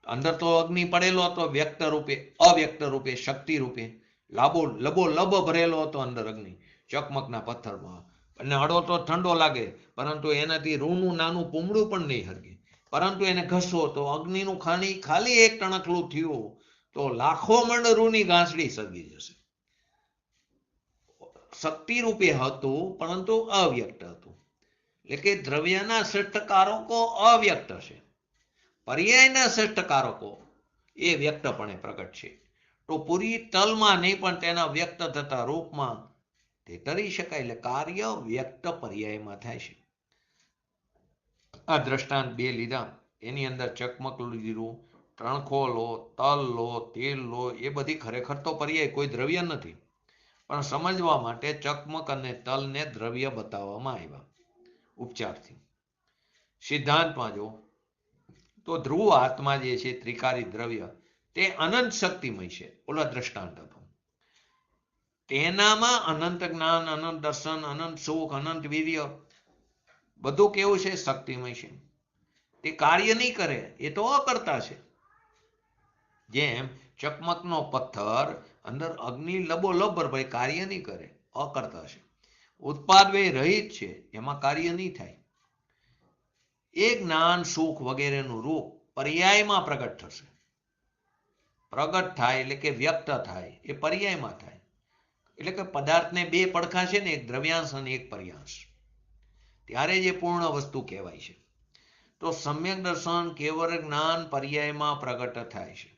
Speaker 1: અંદર તો અગ્નિ પડેલો હતો, વ્યક્ત રૂપે, અવ્યક્ત રૂપે, શક્તિ રૂપે લબો ભરેલો હતો અંદર અગ્નિ ચકમકના પથ્થરમાં, અને હળો તો ઠંડો લાગે, પરંતુ એનાથી રૂનું નાનું પૂમડું પણ નહીં હરગે. પરંતુ એને ઘસો તો અગ્નિનું ખાલી એક ટણકલું થયું તો લાખો મણ રૂની ઘાસડી સળગી જશે. શક્તિ રૂપે હતું પરંતુ અવ્યક્ત હતું. એટલે કે દ્રવ્યના શ્રેષ્ઠ કારકો અવ્યક્ત છે, પર્યાયના શ્રેષ્ઠ કારકો એ વ્યક્તપણે પ્રગટ છે. તો પૂરી તલમાં નહીં પણ તેના વ્યક્ત થતા રૂપમાં તે તરી શકાય. એટલે કાર્ય વ્યક્ત પર્યાયમાં થાય છે. આ દ્રષ્ટાંત 2 લીધા, એની અંદર ચકમક લીધું, ત્રણખો લો, તલ લો, તેલ લો, એ બધી ખરેખર તો પર્યાય, કોઈ દ્રવ્ય નથી, પણ સમજવા માટે ચકમક અને તલને દ્રવ્ય બતાવવામાં આવ્યા ઉપચારથી. સિદ્ધાંતમાં જો તો ધ્રુવ આત્મા જે છે, ત્રિકારી દ્રવ્ય, તે અનંત શક્તિમય છે. ઓલા દ્રષ્ટાંત હતું, તેનામાં અનંત જ્ઞાન, અનંત દર્શન, અનંત સુખ, અનંત વીર્ય, બધું કેવું છે? શક્તિમય છે. તે કાર્ય નહીં કરે, એ તો અકર્તા છે. જેમ ચકમકનો પથ્થર અંદર અગ્નિ લબોલબ ભાઈ કાર્ય નહીં કરે, અકર્તા છે. ઉત્પાદ વ્યય રહિત છે, એમાં કાર્ય નહીં થાય. એ જ્ઞાન, સુખ વગેરેનું રૂપ પર્યાયમાં પ્રગટ થશે. પ્રગટ થાય એટલે કે વ્યક્ત થાય, એ પર્યાયમાં થાય. એટલે કે પદાર્થને 2 પડખા છે ને, એક દ્રવ્યાંશ અને એક પર્યાંશ, ત્યારે જે પૂર્ણ વસ્તુ કહેવાય છે. તો સમ્યક દર્શન, કેવળ જ્ઞાન પર્યાયમાં પ્રગટ થાય છે.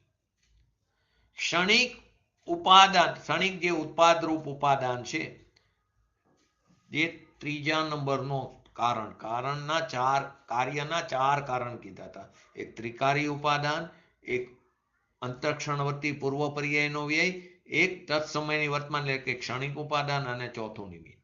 Speaker 1: ક્ષણિક ઉપાદાન, ક્ષણિક જે ઉત્પાદ રૂપ ઉપાદાન છે, જે 3જા નંબરનો કારણ, કાર્યના 4 કારણ કીધા હતા. એક ત્રિકારી ઉપાદાન, એક અંતરક્ષણવર્તી પૂર્વ પર્યાયનો વ્યય, એક તત્સમયની વર્તમાન એટલે કે ક્ષણિક ઉપાદાન, અને ચોથું નિમિત્ત.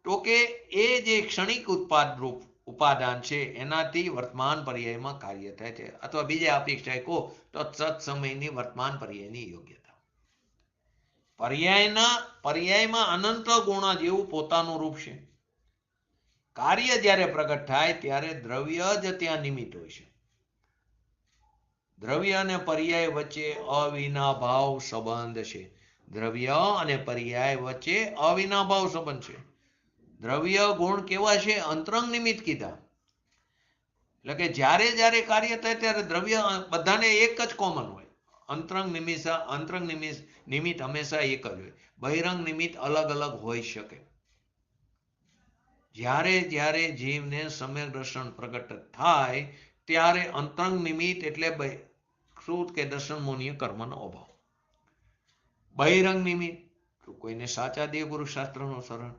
Speaker 1: તો કે એ જે ક્ષણિક ઉત્પાદ રૂપ ઉપાદાન છે, એનાથી વર્તમાન પર્યાયમાં કાર્ય થાય છે. અથવા બીજા અપેક્ષાએ કહો તો તત્સમયની વર્તમાન પર્યાયની યોગ્યતા. પર્યાયમાં અનંત ગુણ જેવું પોતાનું રૂપ છે. કાર્ય જ્યારે પ્રગટ થાય ત્યારે દ્રવ્ય જ ત્યાં નિમિત્ત હોય છે. દ્રવ્ય અને પર્યાય વચ્ચે અવિનાભાવ સંબંધ છે. દ્રવ્ય અને પર્યાય વચ્ચે અવિનાભાવ સંબંધ છે. દ્રવ્ય ગુણ કેવા છે? અંતરંગ નિમિત્ત કીધા. એટલે કે જ્યારે જ્યારે કાર્ય થાય ત્યારે દ્રવ્ય બધાને એક જ કોમન હોય. અંતરંગ નિમિત્ત હંમેશા એક જ હોય. બહિરંગ નિમિત્ત અલગ અલગ હોઈ શકે. જ્યારે જ્યારે જીવને સમ્યક દર્શન પ્રગટ થાય ત્યારે અંતરંગ નિમિત્ત એટલે શું કે દર્શન મોનીય કર્મનો અભાવ. બહિરંગ નિમિત્ત કોઈને સાચા દેવ પુરુષ શાસ્ત્રનો શરણ,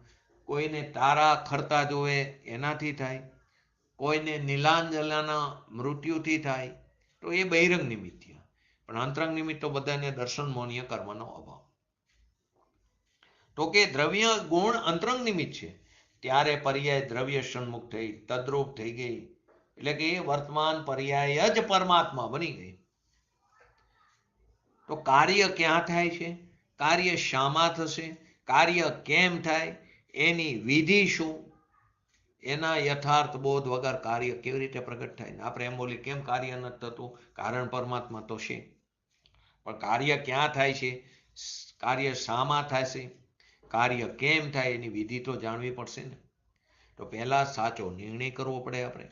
Speaker 1: કોઈને તારા ખરતા જોવે એનાથી થાય, કોઈને નીલાંજલાના મૃત્યુથી થાય, તો એ બહિરંગ નિમિત્ત થયા. પણ અંતરંગ નિમિત્ત તો બધાને દર્શન મોનીય કર્મનો અભાવ. તો કે દ્રવ્ય ગુણ અંતરંગ નિમિત્ત છે, ત્યારે પર્યાય દ્રવ્ય સન્મુખ થઈ, તદ્રૂપ થઈ ગઈ. એટલે કે એ વર્તમાન પર્યાય જ પરમાત્મા બની ગઈ. તો કાર્ય ક્યાં થાય છે? કાર્ય શામાં થશે? કાર્ય કેમ થાય? એની વિધિ શું? એના યથાર્થ બોધ વગર કાર્ય કેવી રીતે પ્રગટ થાય? આપણે એમ બોલીએ કેમ કાર્ય નથી થતું? કારણ પરમાત્મા તો છે, પણ કાર્ય ક્યાં થાય છે? કાર્ય શામાં થશે? કાર્ય કેમ થાય? એની વિધિ તો જાણવી પડશે ને. તો પહેલા સાચો નિર્ણય કરવો પડે. આપણે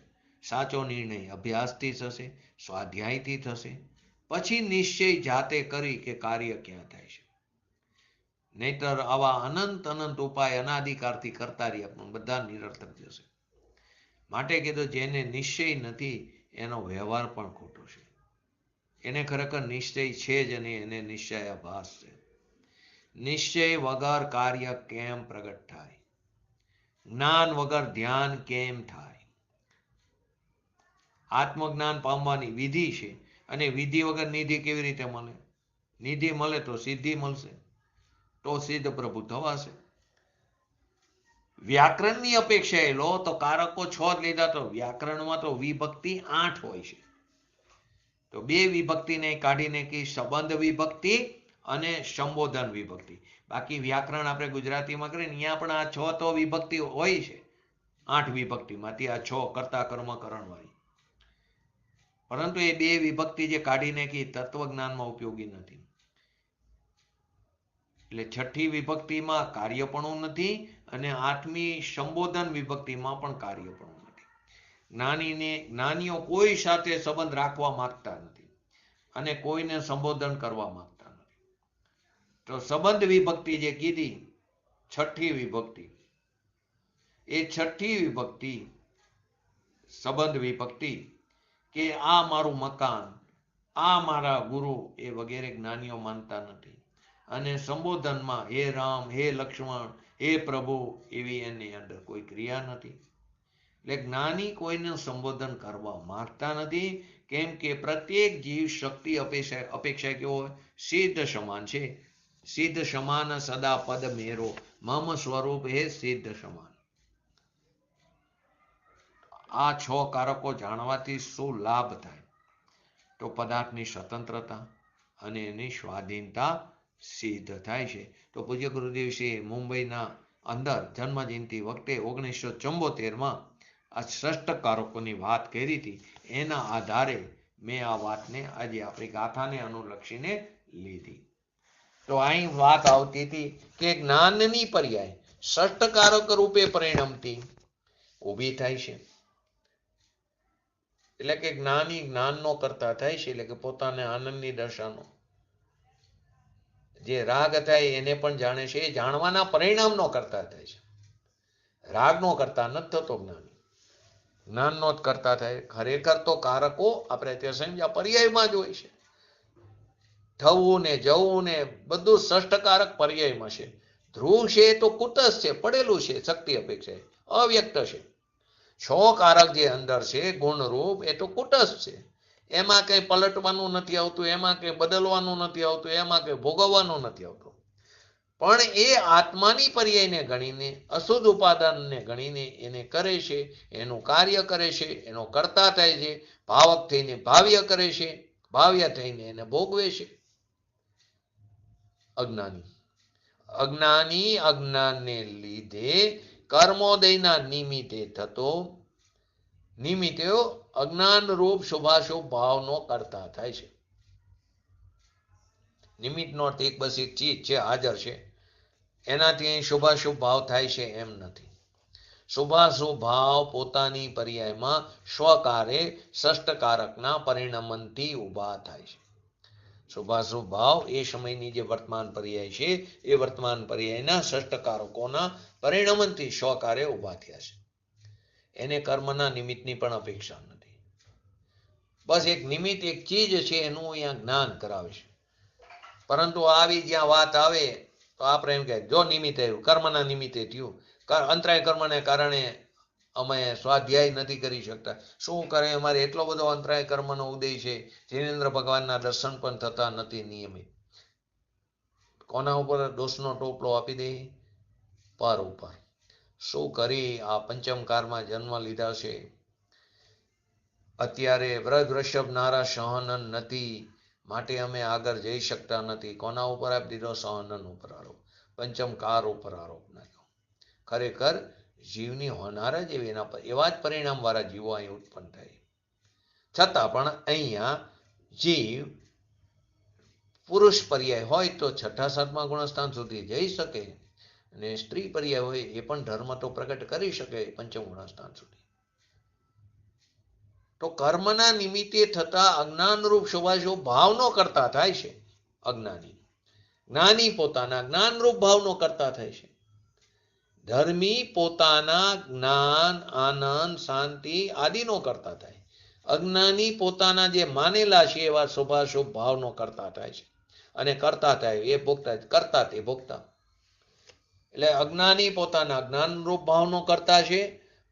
Speaker 1: સાચો નિર્ણય અભ્યાસથી થશે, સ્વાધ્યાયથી થશે, પછી નિશ્ચય જાતે કરી કે કાર્ય ક્યાં થાય છે. નહીતર આવા અનંત ઉપાય અનાદિકાળથી કરતા રહ્યા પણ બધા નિરર્થક જશે. માટે કીધું જેને નિશ્ચય નથી એનો વ્યવહાર પણ ખોટો છે. એને ખરેખર નિશ્ચય છે જ નહીં, એને નિશ્ચયાભાસ છે. નિશ્ચય વગર કાર્ય કેમ પ્રગટ થાય? જ્ઞાન વગર ધ્યાન કેમ થાય? આત્મજ્ઞાન પામવાની વિધિ છે અને વિધિ વગર નિધિ કેવી રીતે મળે? નિધિ મળે તો સિદ્ધિ મળશે, તો સિદ્ધ પ્રભુ થવાશે. વ્યાકરણની અપેક્ષાએ લો તો કારકો 6 જ લીધા, તો વ્યાકરણમાં તો વિભક્તિ 8 હોય છે. તો 2 વિભક્તિને કાઢીને કે સંબંધ વિભક્તિ અને સંબોધન વિભક્તિ. બાકી વ્યાકરણ આપણે ગુજરાતીમાં કરીએ ને અહીંયા પણ આ 6 તો વિભક્તિ હોય છે. 8 વિભક્તિમાંથી આ 6 કર્તા કર્મ કરણ વાળી. પરંતુ એ 2 વિભક્તિ જે કાઢીને કે તત્વજ્ઞાનમાં ઉપયોગી નથી. એટલે 6ઠી વિભક્તિમાં કાર્યપણું નથી અને 8મી સંબોધન વિભક્તિમાં પણ કાર્યપણું નથી. જ્ઞાનીઓ કોઈ સાથે સંબંધ રાખવા માંગતા નથી અને કોઈને સંબોધન કરવા માંગતા નથી. તો સંબંધ વિભક્તિ જે કીધી 6ઠી વિભક્તિ, એ 6ઠી વિભક્તિ સંબંધ વિભક્તિ કે આ મારું મકાન, આ મારા ગુરુ, એ વગેરે જ્ઞાનીઓ માનતા નથી. અને સંબોધનમાં હે રામ, હે લક્ષ્મણ, હે પ્રભુ એવી એની અંદર કોઈ ક્રિયા નથી. એટલે જ્ઞાની કોઈને સંબોધન કરવા માંગતા નથી. કેમ કે પ્રત્યેક જીવ શક્તિ અપેક્ષા કેવો હોય? સિદ્ધ સમાન છે. સિદ્ધ સમાન સદા પદ મેરો, મમ સ્વરૂપ હે સિદ્ધ સમાન. આ 6 કારકો જાણવાથી શું લાભ થાય? તો પદાર્થની સ્વતંત્રતા અને એની સ્વાધીનતા સિદ્ધ થાય છે. તો પૂજ્ય ગુરુદેવશ્રીએ મુંબઈના અંદર જન્મજયંતિ વખતે 1974માં આ 6 કારકોની વાત કરી હતી. એના આધારે મેં આ વાતને આજે આપણી ગાથાને અનુલક્ષીને લીધી. તો અહીં વાત આવતી હતી કે જ્ઞાનની પર્યાય 6 કારક રૂપે પરિણમતી ઊભી થાય છે. એટલે કે જ્ઞાની જ્ઞાનનો કરતા થાય છે, એટલે કે પોતાને આનંદની દશાનો જે રાગ થાય એને પણ જાણે છે, એ જાણવાના પરિણામનો કરતા થાય છે. રાગનો કરતા નથી થતો જ્ઞાની, જ્ઞાનનો જ કરતા થાય. ખરેખર તો કારકો આપણે ત્યાં સમજ્યા પર્યાયમાં જ હોય છે. થવું ને જવું ને બધું 6 કારક પર્યાયમાં છે. ધ્રુવ છે એ તો કુટસ્થ છે, પડેલું છે, શક્તિ અપેક્ષા અવ્યક્ત છે. 6 કારક જે અંદર છે ગુણરૂપ, એ તો કુટસ્થ છે. એમાં કંઈ પલટવાનું નથી આવતું, એમાં કંઈ બદલવાનું નથી આવતું, એમાં કંઈ ભોગવવાનું નથી આવતું. પણ એ આત્માની પર્યાયને ગણીને, અશુદ્ધ ઉપાદાનને ગણીને એને કરે છે, એનું કાર્ય કરે છે, એનો કરતા થાય છે, ભાવક થઈને ભાવ્ય કરે છે, ભાવ્ય થઈને એને ભોગવે છે. અજ્ઞાની અજ્ઞાનને લીધે કર્મોદયના નિમિત્તે અજ્ઞાન રૂપ શુભાશુભ ભાવનો કરતા થાય છે. નિમિત્તનો અર્થ એક ચીજ છે, હાજર છે, એનાથી અહીં શુભાશુભ ભાવ થાય છે એમ નથી. શુભાશુભ ભાવ પોતાની પર્યાયમાં સ્વકારે 6 કારકના પરિણમનથી ઊભા થાય છે. શુભાશુભ ભાવ એ સમયની જે વર્તમાન પર્યાય છે, એ વર્તમાન પર્યાયના 6 કારકોના પરિણમનથી સ્વકારે ઊભા થયા છે. એને કર્મના નિમિત્તની પણ અપેક્ષા નથી. બસ એક નિમિત્ત, એક ચીજ છે, એનું અહીંયા જ્ઞાન કરાવે છે. પરંતુ આવી જ્યાં વાત આવે તો આપણે એમ કહે જો નિમિત્ત આવ્યું, કર્મના નિમિત્તે થયું, અંતરાય કર્મને કારણે અમે સ્વાધ્યાય નથી કરી શકતા. શું કરે? અમારે એટલો બધો અંતરાય કર્મનો ઉદય છે, જીનેન્દ્ર ભગવાનના દર્શન પણ થતા નથી નિયમિત. કોના ઉપર દોષનો ટોપલો આપી દે? પર ઉપર. શું કરી? આ પંચમકારમાં જન્મ લીધા છે. અત્યારે વ્રજ વૃષભ નારા સહનન નથી, માટે અમે આગળ જઈ શકતા નથી. કોના ઉપર આપી દીધો? સહનન ઉપર આરોપ, પંચમકાર ઉપર આરોપ નાખ્યો. ખરેખર જીવની હોનાર જ એવી, એના પર એવા જ પરિણામ વાળા જીવો અહીં ઉત્પન્ન થાય. છતાં પણ અહીંયા જીવ પુરુષ પર્યાય હોય તો 6ઠા 7મા ગુણસ્થાન સુધી જઈ શકે, અને સ્ત્રી પર્યાય હોય એ પણ ધર્મ તો પ્રગટ કરી શકે 5મ ગુણસ્થાન સુધી. તો કર્મના નિમિત્તે થતા અજ્ઞાનરૂપ શુભાશુભ ભાવનો કરતા થાય છે અજ્ઞાની. જ્ઞાની પોતાના જ્ઞાનરૂપ ભાવનો કરતા થાય છે. ધર્મી પોતાના જ્ઞાન, આનંદ, શાંતિ આદિનો કરતા થાય. અજ્ઞાની પોતાના જે માનેલા છે એવા શુભાશુભ ભાવનો કરતા થાય છે. અને કરતા થાય એ ભોગતા, કરતા તે ભોગતા. એટલે અજ્ઞાની પોતાના જ્ઞાનરૂપ ભાવનો કરતા છે.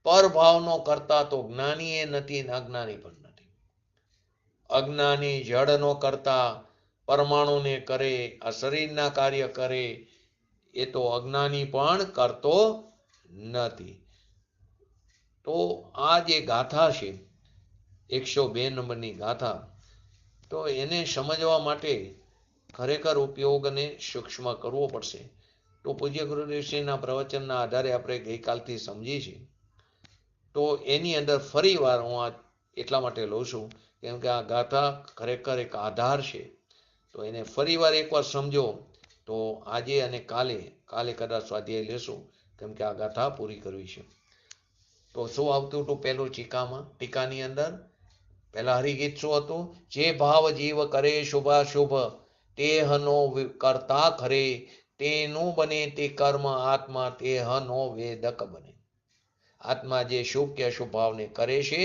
Speaker 1: પરભાવનો કરતા તો જ્ઞાની એ નથી ને અજ્ઞાની પણ નથી. અજ્ઞાની જડનો કરતા પરમાણુને કરે, આ શરીરના કાર્ય કરે, એ તો અજ્ઞાની પણ કરતો નથી. તો આ જે ગાથા છે 102 નંબરની ગાથા, તો એને સમજવા માટે ખરેખર ઉપયોગને સૂક્ષ્મ કરવો પડશે. તો પૂજ્ય ગુરુદેવશ્રીના પ્રવચનના આધારે આપણે ગઈકાલથી સમજી છીએ. તો એની અંદર ફરી વાર હું આ એટલા માટે લઉં છું કેમ કે આ ગાથા ખરેખર એક આધાર છે. તો એને ફરી વાર એકવાર સમજો તો આજે અને કાલે કદાચ સ્વાધ્યાય લેશું કેમ કે આ ગાથા પૂરી કરવી છે. તો શું આવતું હતું પહેલું ટીકાની અંદર? પહેલા હરિગીત શું હતું? જે ભાવ જીવ કરે શુભાશુભ તેહનો કરતા ખરે, તેનું બને તે કર્મ આત્મા તેહનો વેદક બને. આત્મા જે શુભ કે અશુભ ભાવને કરે છે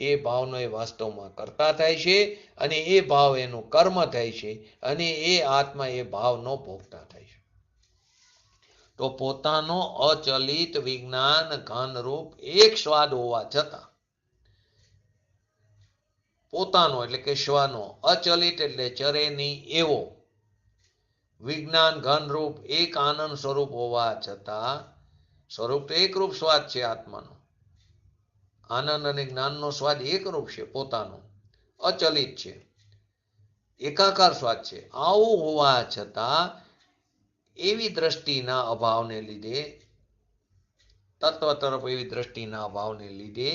Speaker 1: એ ભાવનો એ વાસ્તવમાં કરતા થાય છે અને એ ભાવ એનું કર્મ થાય છે અને એ આત્મા એ ભાવનો ભોગતા થાય છે. તો પોતાનો અચલિત વિજ્ઞાન ઘનરૂપ એક સ્વાદ હોવા છતાં, પોતાનો એટલે કે શ્વાનો, અચલિત એટલે ચરે નહીં એવો, વિજ્ઞાન ઘનરૂપ એક આનંદ સ્વરૂપ હોવા છતાં, સ્વરૂપ તો એકરૂપ સ્વાદ છે આત્માનો, આનંદ અને જ્ઞાનનો સ્વાદ એકરૂપ છે, પોતાનો અચલિત છે, એકાકાર સ્વાદ છે. આવું હોવા છતાં એવી દ્રષ્ટિના અભાવને લીધે, તત્વ તરફ એવી દ્રષ્ટિના અભાવને લીધે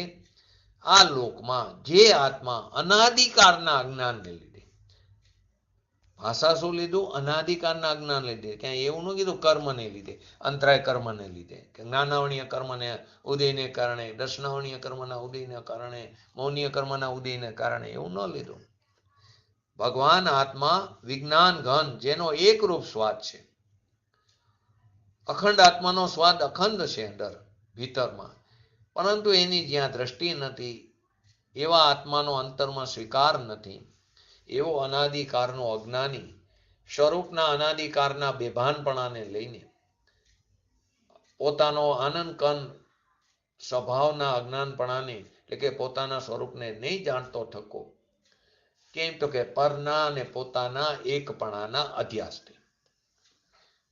Speaker 1: આ લોકમાં જે આત્મા અનાદિકાળના અજ્ઞાનને લીધે, ભાષા શું લીધું? અનાદિકાળના અજ્ઞાન લીધે. ક્યાંય એવું ન કીધું કર્મને લીધે, અંતરાય કર્મને લીધે, કે જ્ઞાનાવણીય કર્મને ઉદયને કારણે, દર્શનાવણીય કર્મના ઉદયને કારણે, મૌનીય કર્મના ઉદયને કારણે, એવું ન લીધું. ભગવાન આત્મા વિજ્ઞાન ઘન જેનો એકરૂપ સ્વાદ છે, અખંડ આત્માનો સ્વાદ અખંડ છે અંદર ભીતરમાં, પરંતુ એની જ્યાં દ્રષ્ટિ નથી, એવા આત્માનો અંતરમાં સ્વીકાર નથી, એવો અનાદિકારનો અજ્ઞાની સ્વરૂપના અનાદિકારના બેભાનપણાને લઈને પોતાનો આનંદ કન સ્વભાવના અજ્ઞાનપણાને એટલે કે પોતાના સ્વરૂપને નહીં જાણતો થકો. કેમ? તો કે પરના અને પોતાના એકપણાના અધ્યાસથી.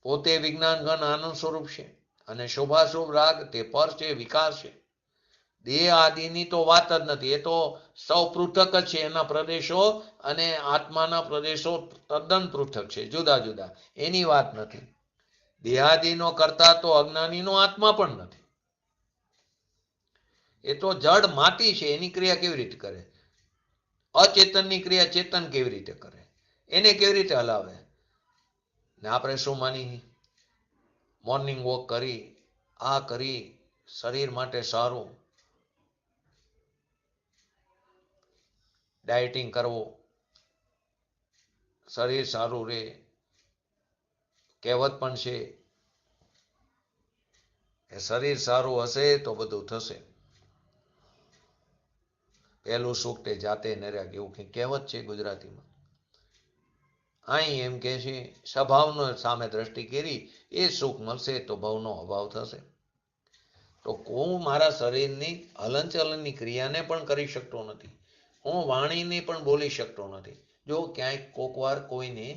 Speaker 1: પોતે વિજ્ઞાન ઘન આનંદ સ્વરૂપ છે અને શુભાશુભ રાગ તે પર છે, વિકાર છે. દેહ આદિની તો વાત જ નથી, એ તો સૌ પૃથક જ છે. એના પ્રદેશો અને આત્માના પ્રદેશો તદ્દન પૃથક છે, જુદા જુદા. એની વાત નથી. દેહાદિનો કરતા તો અજ્ઞાનીનો આત્મા પણ નથી. એ તો જડ માટી છે, એની ક્રિયા કેવી રીતે કરે? અચેતનની ક્રિયા ચેતન કેવી રીતે કરે? એને કેવી રીતે હલાવે? ને આપણે શું માની? મોર્નિંગ વોક કરી, આ કરી, શરીર માટે સારું, ડાયટિંગ કરવું, શરીર સારું રહે. કહેવત પણ છે કે શરીર સારું હશે તો બધું થશે, પહેલું સુખ તે જાતે નર્યા, એવું કંઈ કહેવત છે ગુજરાતીમાં. અહીં એમ કે છે સ્વભાવનો સામે દ્રષ્ટિ કરી એ સુખ મળશે તો ભાવનો અભાવ થશે. તો હું મારા શરીરની હલનચલનની ક્રિયાને પણ કરી શકતો નથી, હું વાણીને પણ બોલી શકતો નથી. જો ક્યાંક કોકવાર કોઈને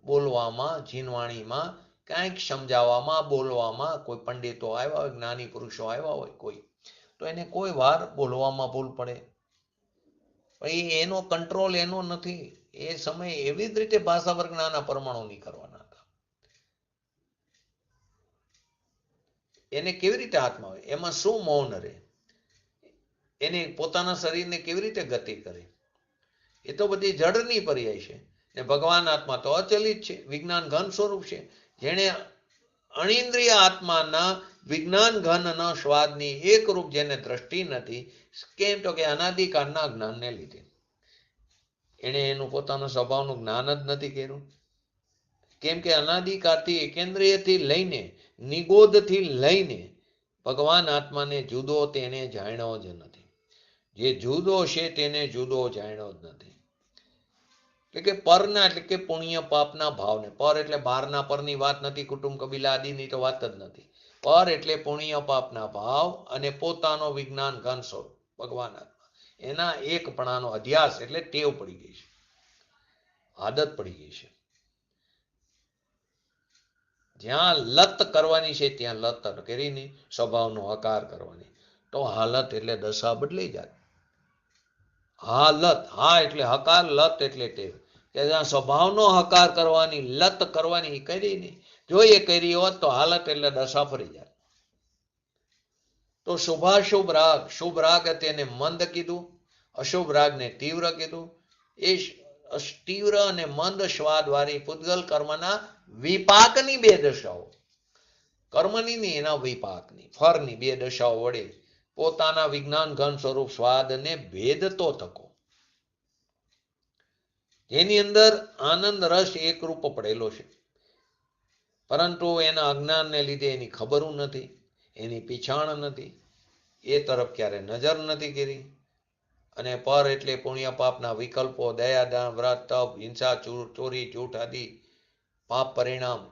Speaker 1: બોલવામાં, જીનવાણીમાં ક્યાંક સમજાવવામાં, બોલવામાં કોઈ પંડિતો આવ્યા હોય, જ્ઞાની પુરુષો આવ્યા હોય કોઈ, તો એને કોઈ વાર બોલવામાં ભૂલ પડે, પણ એનો કંટ્રોલ એનો નથી. એ સમયે એવી જ રીતે ભાષા વર્ગના પરમાણુ નહીં કરવાના હતા. એને કેવી રીતે આત્મા હોય, એમાં શું મૌન રહે, એને પોતાના શરીરને કેવી રીતે ગતિ કરે? એ તો બધી જડની પર્યાય છે. ને ભગવાન આત્મા તો અચલિત છે, વિજ્ઞાન ઘન સ્વરૂપ છે. જેણે અણિન્દ્રિય આત્માના વિજ્ઞાન ઘનના સ્વાદની એક રૂપ જેને દ્રષ્ટિ નથી, કેમ તો કે અનાદિકાળના જ્ઞાનને લીધે એને એનું પોતાના સ્વભાવનું જ્ઞાન જ નથી કર્યું. કેમ કે અનાદિકાળથી એકેન્દ્રિયથી લઈને નિગોદથી લઈને ભગવાન આત્માને જુદો તેને જાણ્યો જ નથી. જે જુદો છે તેને જુદો જાણ્યો જ નથી. એટલે કે પરના એટલે કે પુણ્ય પાપના ભાવને, પર એટલે બહારના પરની વાત નથી, કુટુંબ કબીલા આદિની તો વાત જ નથી. પર એટલે પુણ્ય પાપના ભાવ અને પોતાનો વિજ્ઞાન ઘન સ્વરૂપ ભગવાન આત્મા, એના એકપણાનો અધ્યાસ એટલે ટેવ પડી ગઈ છે, આદત પડી ગઈ છે. જ્યાં લત કરવાની છે ત્યાં લત કરીને સ્વભાવનો હકાર કરવાની, તો હાલત એટલે દશા બદલાઈ જાય. હાલત, હા એટલે હકાર, લત એટલે ટેવ, કે જ્યાં સ્વભાવનો હકાર કરવાની, લત કરવાની કરી નહીં, જો એ કરી હોત તો હાલત એટલે દશા ફરી જાય. તો શુભાશુભ રાગ, શુભ રાગ તેને મંદ કીધું, અશુભ રાગને તીવ્ર કીધું. એ તીવ્ર અને મંદ સ્વાદ વાળી પૂતગલ કર્મના વિપાકની બે દશાઓ, કર્મની નહીં એના વિપાકની, ફરની બે દશાઓ વડે પોતાના વિજ્ઞાન ઘન સ્વરૂપ સ્વાદને ભેદતો થકો, જેની અંદર આનંદ રસ એકરૂપ પડેલો છે, પરંતુ એના અજ્ઞાનને લીધે એની ખબર નથી, એની પીછાણ નથી, એ તરફ ક્યારે નજર નથી કરી. અને પર એટલે પુણ્ય પાપના વિકલ્પો, દયા દાન વ્રત તપ હિંસા ચોરી જૂઠ આદિ પાપ પરિણામ,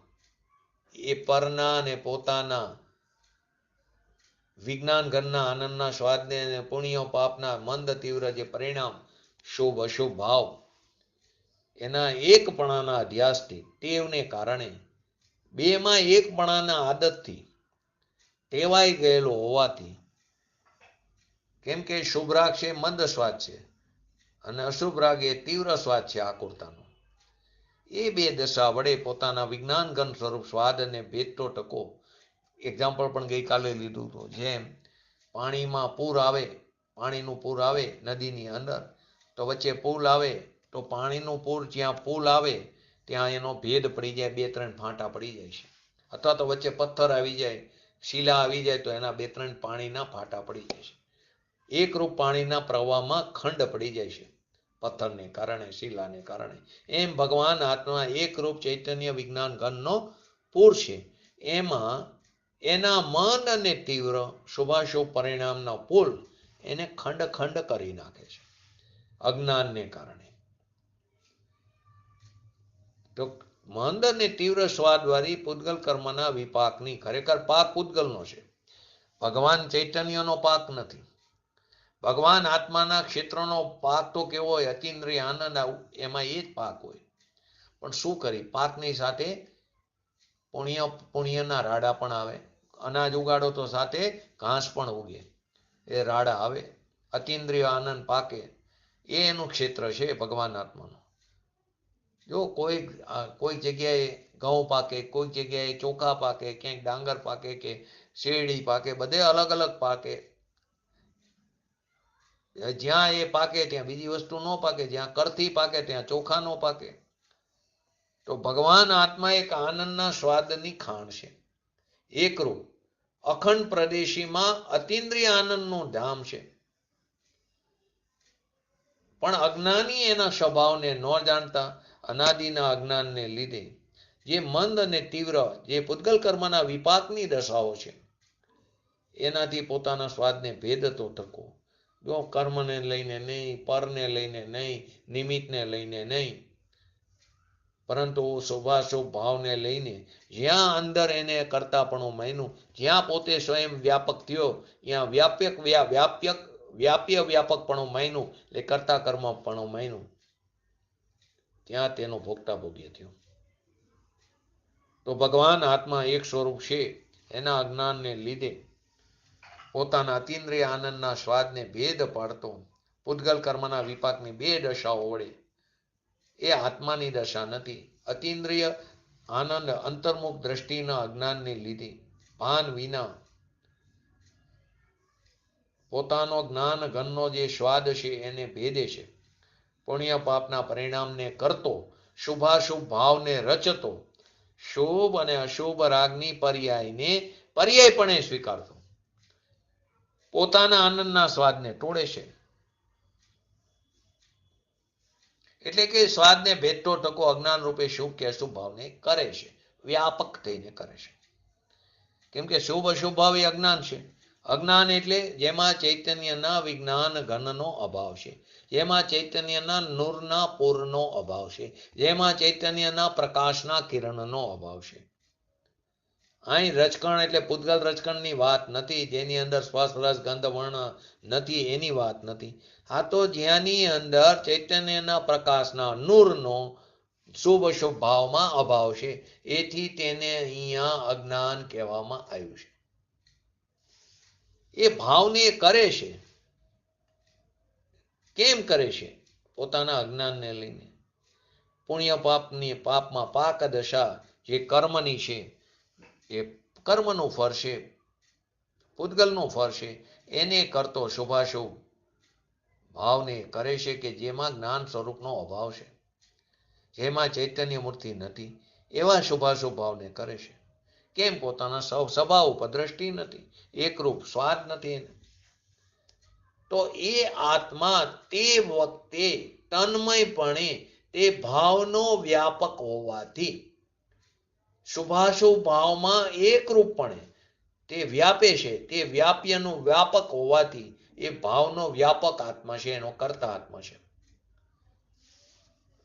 Speaker 1: એ પરના અને પોતાના વિજ્ઞાન ઘનના આનંદના સ્વાદને અને પુણ્ય પાપના મંદ તીવ્ર જે પરિણામ, શુભ અશુભ ભાવ, એના એકપણાના અધ્યાસથી, ટેવને કારણે, બેમાં એકપણાના આદતથી ટેવાઈ ગયેલો હોવાથી, કેમ કે શુભ રાગ છે મંદ સ્વાદ છે અને અશુભ રાગ એ તીવ્ર સ્વાદ છે આકુરતાનો, એ બે દશા વડે પોતાના વિજ્ઞાન ઘન સ્વરૂપ સ્વાદ અને ભેદતો ટકો. એક્ઝામ્પલ પણ ગઈકાલે લીધું હતું, જેમ પાણીમાં પૂર આવે, પાણીનું પૂર આવે નદીની અંદર, તો વચ્ચે પુલ આવે, તો પાણીનું પૂર જ્યાં પુલ આવે ત્યાં એનો ભેદ પડી જાય, બે ત્રણ ફાંટા પડી જાય છે. અથવા તો વચ્ચે પથ્થર આવી જાય, શિલા આવી જાય, તો એના બે ત્રણ પાણીના ફાંટા પડી જાય છે. એકરૂપ પાણીના પ્રવાહમાં ખંડ પડી જાય છે, પથ્થરને કારણે, શિલાને કારણે. એમ ભગવાન આત્મા એકરૂપ ચૈતન્ય વિજ્ઞાન ઘનનો પૂર છે, એમાં એના મન અને તીવ્ર શુભાશુભ પરિણામનો પુલ એને ખંડ ખંડ કરી નાખે છે અજ્ઞાનને કારણે. તો મંદ અને તીવ્ર સ્વાદ વાળી પૂતગલ કર્મના વિપાકની, ખરેખર પાક પૂતગલનો છે, ભગવાન ચૈતન્યનો પાક નથી. ભગવાન આત્માના ક્ષેત્રનો પાક તો કેવો હોય, અતિન્દ્રિય આનંદ, એમાં એ જ પાક હોય. પણ શું કરી, પાકની સાથે પુણ્યના રાડા પણ આવે, અનાજ ઉગાડો તો સાથે ઘાસ પણ ઉગે, એ રાડા આવે, અતિન્દ્રિય આનંદ પાકે, એ એનું ક્ષેત્ર છે ભગવાન આત્માનું. જો કોઈ જગ્યાએ ઘઉં પાકે, કોઈ જગ્યાએ ચોખા પાકે, ક્યાંક ડાંગર પાકે કે શેરડી પાકે, બધે અલગ અલગ પાકે. જ્યાં એ પાકે ત્યાં બીજી વસ્તુ ન પાકે, જ્યાં કરથી પાકે ત્યાં ચોખા ન પાકે. તો ભગવાન આત્મા એક આનંદના સ્વાદની ખાણ છે, એકરૂપ અખંડ પ્રદેશીમાં અતિન્દ્રિય આનંદનું ધામ છે. પણ અજ્ઞાની એના સ્વભાવને ન જાણતા, અનાદિના અજ્ઞાનને લીધે જે મંદ અને તીવ્ર જે પૂતગલ કર્મના વિપાકની દશાઓ છે, એનાથી પોતાના સ્વાદને ભેદતો થકો. જો કર્મને લઈને નહીં, પરને લઈને નહીં, નિમિત્તને લઈને નહીં, પરંતુ શુભાશુભ ભાવને લઈને, જ્યાં અંદર એને કરતાપણું માન્યું, જ્યાં પોતે સ્વયં વ્યાપક થયો, ત્યાં વ્યાપ્ય વ્યાપકપણું માન્યું, એટલે કરતા કર્મપણું માન્યું, ત્યાં તેનો ભોગતા ભોગ્ય થયો. તો ભગવાન આત્મા એક સ્વરૂપ છે, એના અજ્ઞાનને લીધે પોતાના અતિન્દ્રિય આનંદના સ્વાદને ભેદ પાડતો પૂતગલ કર્મના વિપાકની બે દશાઓ વડે, એ આત્માની દશા નથી. અતિન્દ્રિય આનંદ અંતર્મુખ દ્રષ્ટિના અજ્ઞાનને લીધે ભાન વિના પોતાનો જ્ઞાન ઘનનો જે સ્વાદ છે એને ભેદે છે. પુણ્ય પાપના પરિણામને કરતો, શુભાશુભ ભાવને રચતો, શુભ અને અશુભ રાગની પર્યાયને પર્યાયપણે સ્વીકારતો, પોતાના આનંદના સ્વાદને તોડે છે. એટલે કે સ્વાદને ભેદતો ટકો અજ્ઞાન રૂપે શુભ કે અશુભ ભાવને કરે છે, વ્યાપક થઈને કરે છે. કેમ કે શુભ અશુભ ભાવ એ અજ્ઞાન છે. અજ્ઞાન એટલે જેમાં ચૈતન્યના વિજ્ઞાન ઘનનો અભાવ છે, જેમાં ચૈતન્યના નૂરના પૂરનો અભાવ છે, જેમાં ચૈતન્યના પ્રકાશના કિરણનો અભાવ છે. અહીં રજકણ એટલે પૂતગલ રજકણની વાત નથી, જેની અંદર સ્પર્શ રસ ગંધ વર્ણ નથી, એની વાત નથી. આ તો જ્યાંની અંદર ચૈતન્યના પ્રકાશના નૂરનો શુભ અશુભ ભાવમાં અભાવ છે, એથી તેને અહીંયા અજ્ઞાન કહેવામાં આવ્યું છે. એ ભાવને કરે છે. કેમ કરે છે? પોતાના અજ્ઞાનને લઈને. પુણ્ય પાપની પાપમાં પાક દશા જે કર્મની છે, એ કર્મનું ફળ છે, પૂતગલનું ફળ છે, એને કરતો શુભાશુભ ભાવને કરે છે કે જેમાં જ્ઞાન સ્વરૂપનો અભાવ છે, જેમાં ચૈતન્ય મૂર્તિ નથી, એવા શુભાશુભ ભાવને કરે છે. કેમ? પોતાના સ્વભાવ ઉપર દ્રષ્ટિ નથી, એકરૂપ સ્વાદ નથી એને. તો એ આત્મા તે વખતે તન્મયપણે તે ભાવનો વ્યાપક હોવાથી શુભાશુભ ભાવમાં એકરૂપપણે તે વ્યાપે છે. તે વ્યાપ્યનું વ્યાપક હોવાથી એ ભાવનો વ્યાપક આત્મા છે, એનો કરતા આત્મા છે.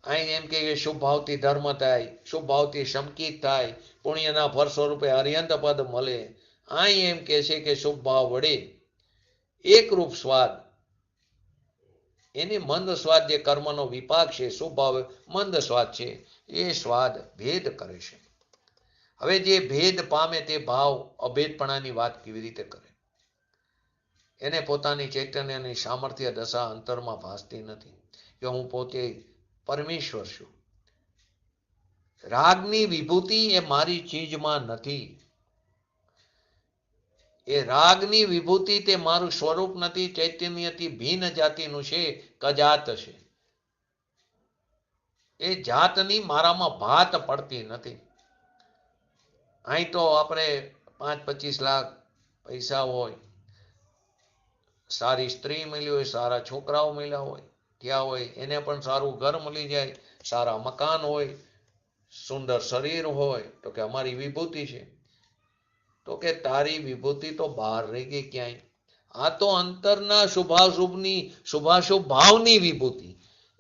Speaker 1: અહીં એમ કે શુભ ભાવથી ધર્મ થાય, શુભ ભાવથી સંકિત થાય, પુણ્યના ફળ સ્વરૂપે અર્યંત પદ મળે. અહીં એમ કે છે કે શુભ ભાવ વડે એકરૂપ સ્વાદ, એને મંદ સ્વાદ જે કર્મનો વિપાક છે, શુભ ભાવ મંદ સ્વાદ છે, એ સ્વાદ ભેદ કરે છે. હવે જે ભેદ પામે તે ભાવ અભેદપણાની વાત કેવી રીતે કરે? એને પોતાની ચૈતન્યની સામર્થ્ય દશા અંતરમાં ભાસતી નથી કે હું પોતે પરમેશ્વર છું. રાગની વિભૂતિ એ મારી ચીજમાં નથી. એ રાગની વિભૂતિ તે મારું સ્વરૂપ નથી, ચૈતન્યથી ભિન્ન જાતિનું છે, કજાત છે. એ જાતની મારામાં ભાત પડતી નથી. અહીં તો આપણે 5-25 લાખ પૈસા હોય, સારી સ્ત્રી મળી હોય, સારા છોકરાઓ મળ્યા હોય, ત્યાં હોય, એને પણ સારું ઘર મળી જાય, સારા મકાન હોય, સુંદર શરીર હોય, તો કે અમારી વિભૂતિ છે. તો કે તારી વિભૂતિ તો બહાર રહી ગઈ ક્યાંય. આ તો અંતરના શુભાશુભ ભાવની વિભૂતિ.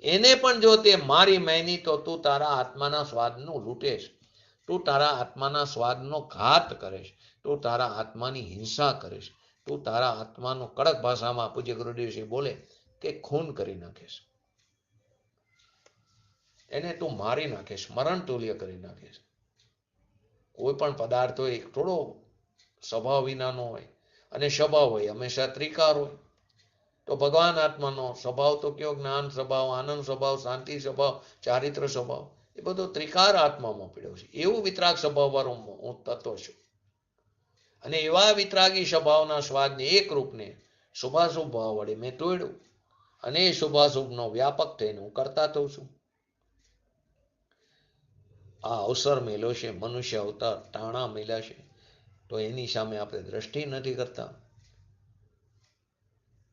Speaker 1: એને પણ જો તે મારી મેની, તો તું તારા આત્માના સ્વાદનું લૂંટે છે, તું તારા આત્માના સ્વાદનો ઘાત કરે છે, તું તારા આત્માની હિંસા કરે છે, તું તારા આત્માનું કડક ભાષામાં પૂજ્ય ગુરુદેવજી બોલે કે ખૂન કરી નાખે છે. એને તું મારી નાખે છે, મરણ તુલ્ય કરી નાખે છે. કોઈ પણ પદાર્થ હોય થોડો સ્વભાવ વિનાનો હોય, અને સ્વભાવ હોય હંમેશા ત્રિકાર હોય. તો ભગવાન આત્માનો સ્વભાવ તો કયો? જ્ઞાન સ્વભાવ, આનંદ સ્વભાવ, શાંતિ સ્વભાવ, ચારિત્ર સ્વભાવ, એ બધો ત્રિકાર આત્મામાં પીડ્યો છે. એવું વિતરાગ સ્વભાવ વાળો હું તત્વ છું. અને એવા વિતરાગી સ્વભાવના સ્વાદને એક રૂપને શુભાશુભ ભાવ વડે મેં તોડ્યું, અને એ શુભાશુભનો વ્યાપક થઈને હું કરતા થઉં છું. આ અવસર મેળ્યો છે, મનુષ્ય અવતાર ટાણા મેળ્યા છે, તો એની સામે આપણે દ્રષ્ટિ નથી કરતા.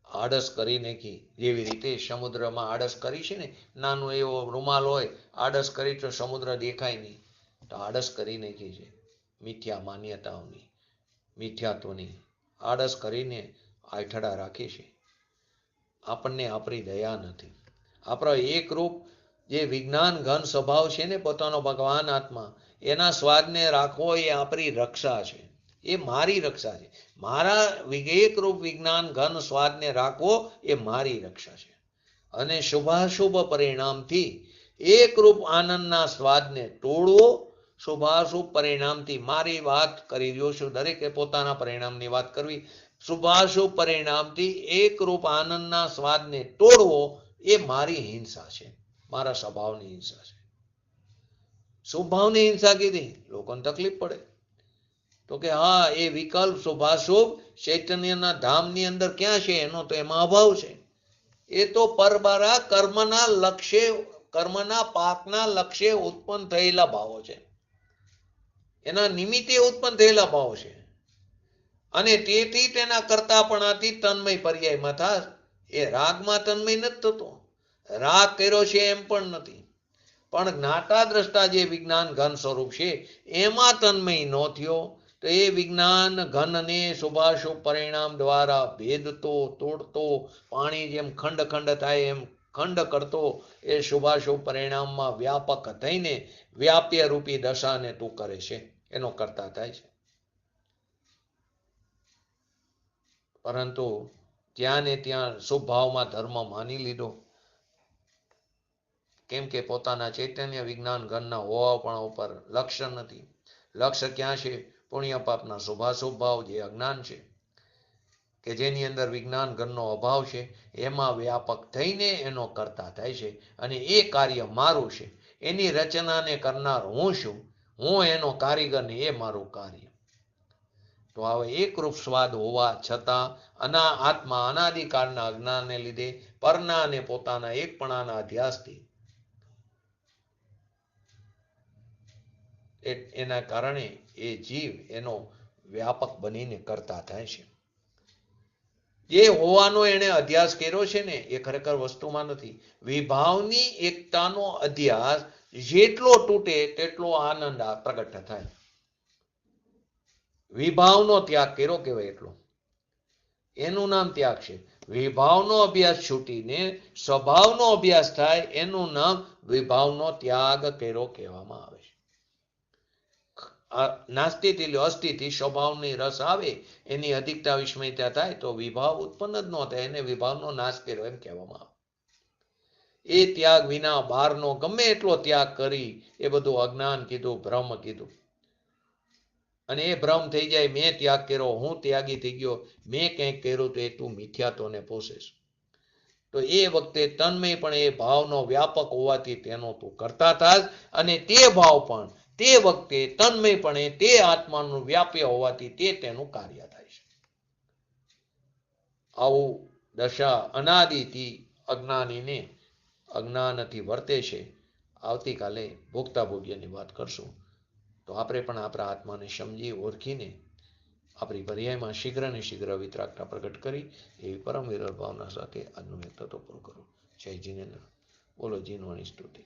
Speaker 1: આળસ કરી નાખી, જેવી રીતે સમુદ્રમાં આળસ કરી છે ને, નાનો એવો રૂમાલ હોય, આળસ કરી તો સમુદ્ર દેખાય નહીં, તો આળસ કરી નાખી છે મિથ્યા માન્યતાઓની, મિથ્યાત્વની આળસ કરીને આઠડા રાખી છે. આપણને આપણી દયા નથી. આપણો એકરૂપ જે વિજ્ઞાન ઘન સ્વભાવ છે ને, પોતાનો ભગવાન આત્મા, એના સ્વાદને રાખવો એ આપણી રક્ષા છે, એ મારી રક્ષા છે. મારા એકરૂપ વિજ્ઞાન ઘન સ્વાદને રાખવો એ મારી રક્ષા છે. અને શુભાશુભ પરિણામથી એકરૂપ આનંદના સ્વાદને તોડવો, શુભાશુભ પરિણામથી, મારી વાત કરી રહ્યો છું, દરેકે પોતાના પરિણામની વાત કરવી. શુભાશુભ પરિણામથી એકરૂપ આનંદના સ્વાદને તોડવો એ મારી હિંસા છે, મારા સ્વભાવની હિંસા છે. શુભભાવની હિંસા કીધી, લોકોને તકલીફ પડે. તો કે હા, એ વિકલ્પ શુભાશુભ ચૈતન્યના ધામની અંદર ક્યાં છે? એનો તો એમાં અભાવ છે. એ તો પરબારા કર્મના લક્ષ્ય, કર્મના પાકના લક્ષ્ય ઉત્પન્ન થયેલા ભાવો છે, એના નિમિત્તે ઉત્પન્ન થયેલા ભાવ છે. અને તેથી તેના કરતાપણાથી તન્મય પર્યાયમાં થાય. એ રાગમાં તન્મય નથી થતો, રાગ કર્યો છે એમ પણ નથી, પણ જ્ઞાતા દ્રષ્ટા જે વિજ્ઞાન ઘન સ્વરૂપ છે એમાં તન્મય નો થયો. તો એ વિજ્ઞાન ઘનને શુભાશુભ પરિણામ દ્વારા ભેદતો, તોડતો, પાણી જેમ ખંડ ખંડ થાય એમ ખંડ કરતો, એ શુભાશુભ પરિણામમાં વ્યાપક થઈને વ્યાપ્ય રૂપી દશાને તું કરે છે, એનો કરતા થાય છે. પરંતુ ત્યાં ને ત્યાં શુભ ભાવમાં ધર્મ માની લીધો, કેમ કે પોતાના ચૈતન્ય વિજ્ઞાન ઘનના હોવાપણા ઉપર લક્ષ્ય નથી. લક્ષ્ય ક્યાં છે? પુણ્ય પાપના શુભાશુભ ભાવ, જે અજ્ઞાન છે, કે જેની અંદર વિજ્ઞાન ઘનનો અભાવ છે, એમાં વ્યાપક થઈને એનો કરતા થાય છે. અને એ કાર્ય મારું છે, એની રચનાને કરનાર હું છું, હું એનો કારીગર ને એ મારું કાર્ય. તો હવે એકરૂપ સ્વાદ હોવા છતાં આત્મા અનાદિકાળના અજ્ઞાનને લીધે પરના અને પોતાના એકપણાના અધ્યાસથી એના કારણે એ જીવ એનો વ્યાપક બનીને કરતા થાય છે. જે હોવાનો એને અધ્યાસ કર્યો છે ને, એ ખરેખર વસ્તુમાં નથી. વિભાવની એકતાનો અધ્યાસ જેટલો તૂટે તેટલો આનંદ પ્રગટ થાય. વિભાવનો ત્યાગ કર્યો કહેવાય એટલો, એનું નામ ત્યાગ છે. વિભાવનો અભ્યાસ છૂટીને સ્વભાવનો અભ્યાસ થાય, એનું નામ વિભાવનો ત્યાગ કર્યો કહેવામાં આવે છે. નાસ્તિથી અસ્થિથી સ્વભાવની રસ આવે, એની અધિકતા વિસ્મયતા થાય તો વિભાવ ઉત્પન્ન જ ન થાય, એને વિભાવનો નાશ કર્યો એમ કહેવામાં આવે. એ ત્યાગ વિના બહારનો ગમે એટલો ત્યાગ કરી, એ બધું અજ્ઞાન કીધું, ભ્રમ કીધું. અને એ ભ્રમ થઈ જાય, મેં ત્યાગ કર્યો, હું ત્યાગી થઈ ગયો, મેં કંઈક કર્યું તો એ તું મિથ્યાત્વને પોષેશ. તો એ વખતે તન્મય પણ એ ભાવનો વ્યાપક હોવાથી તેનો તું કરતા થાસ, અને તે ભાવ પણ તે વખતે તન્મયપણે તે આત્માનું વ્યાપ્ય હોવાથી તે તેનું કાર્ય થાય છે. આવું દશા અનાદિથી અજ્ઞાનીને અજ્ઞાનથી વર્તે છે. આવતીકાલે ભોગતા ભોગ્યની વાત કરશું. તો આપણે પણ આપણા આત્માને સમજી ઓળખીને આપણી પર્યાયમાં શીઘ્ર ને શીઘ્ર વિતરાગતા પ્રગટ કરી એવી પરમ વિરલ ભાવના સાથે આજનું એક તત્વ પૂરું કરું. જય જીનેન્દ્ર. બોલો જીનવાણી સ્તુતિ.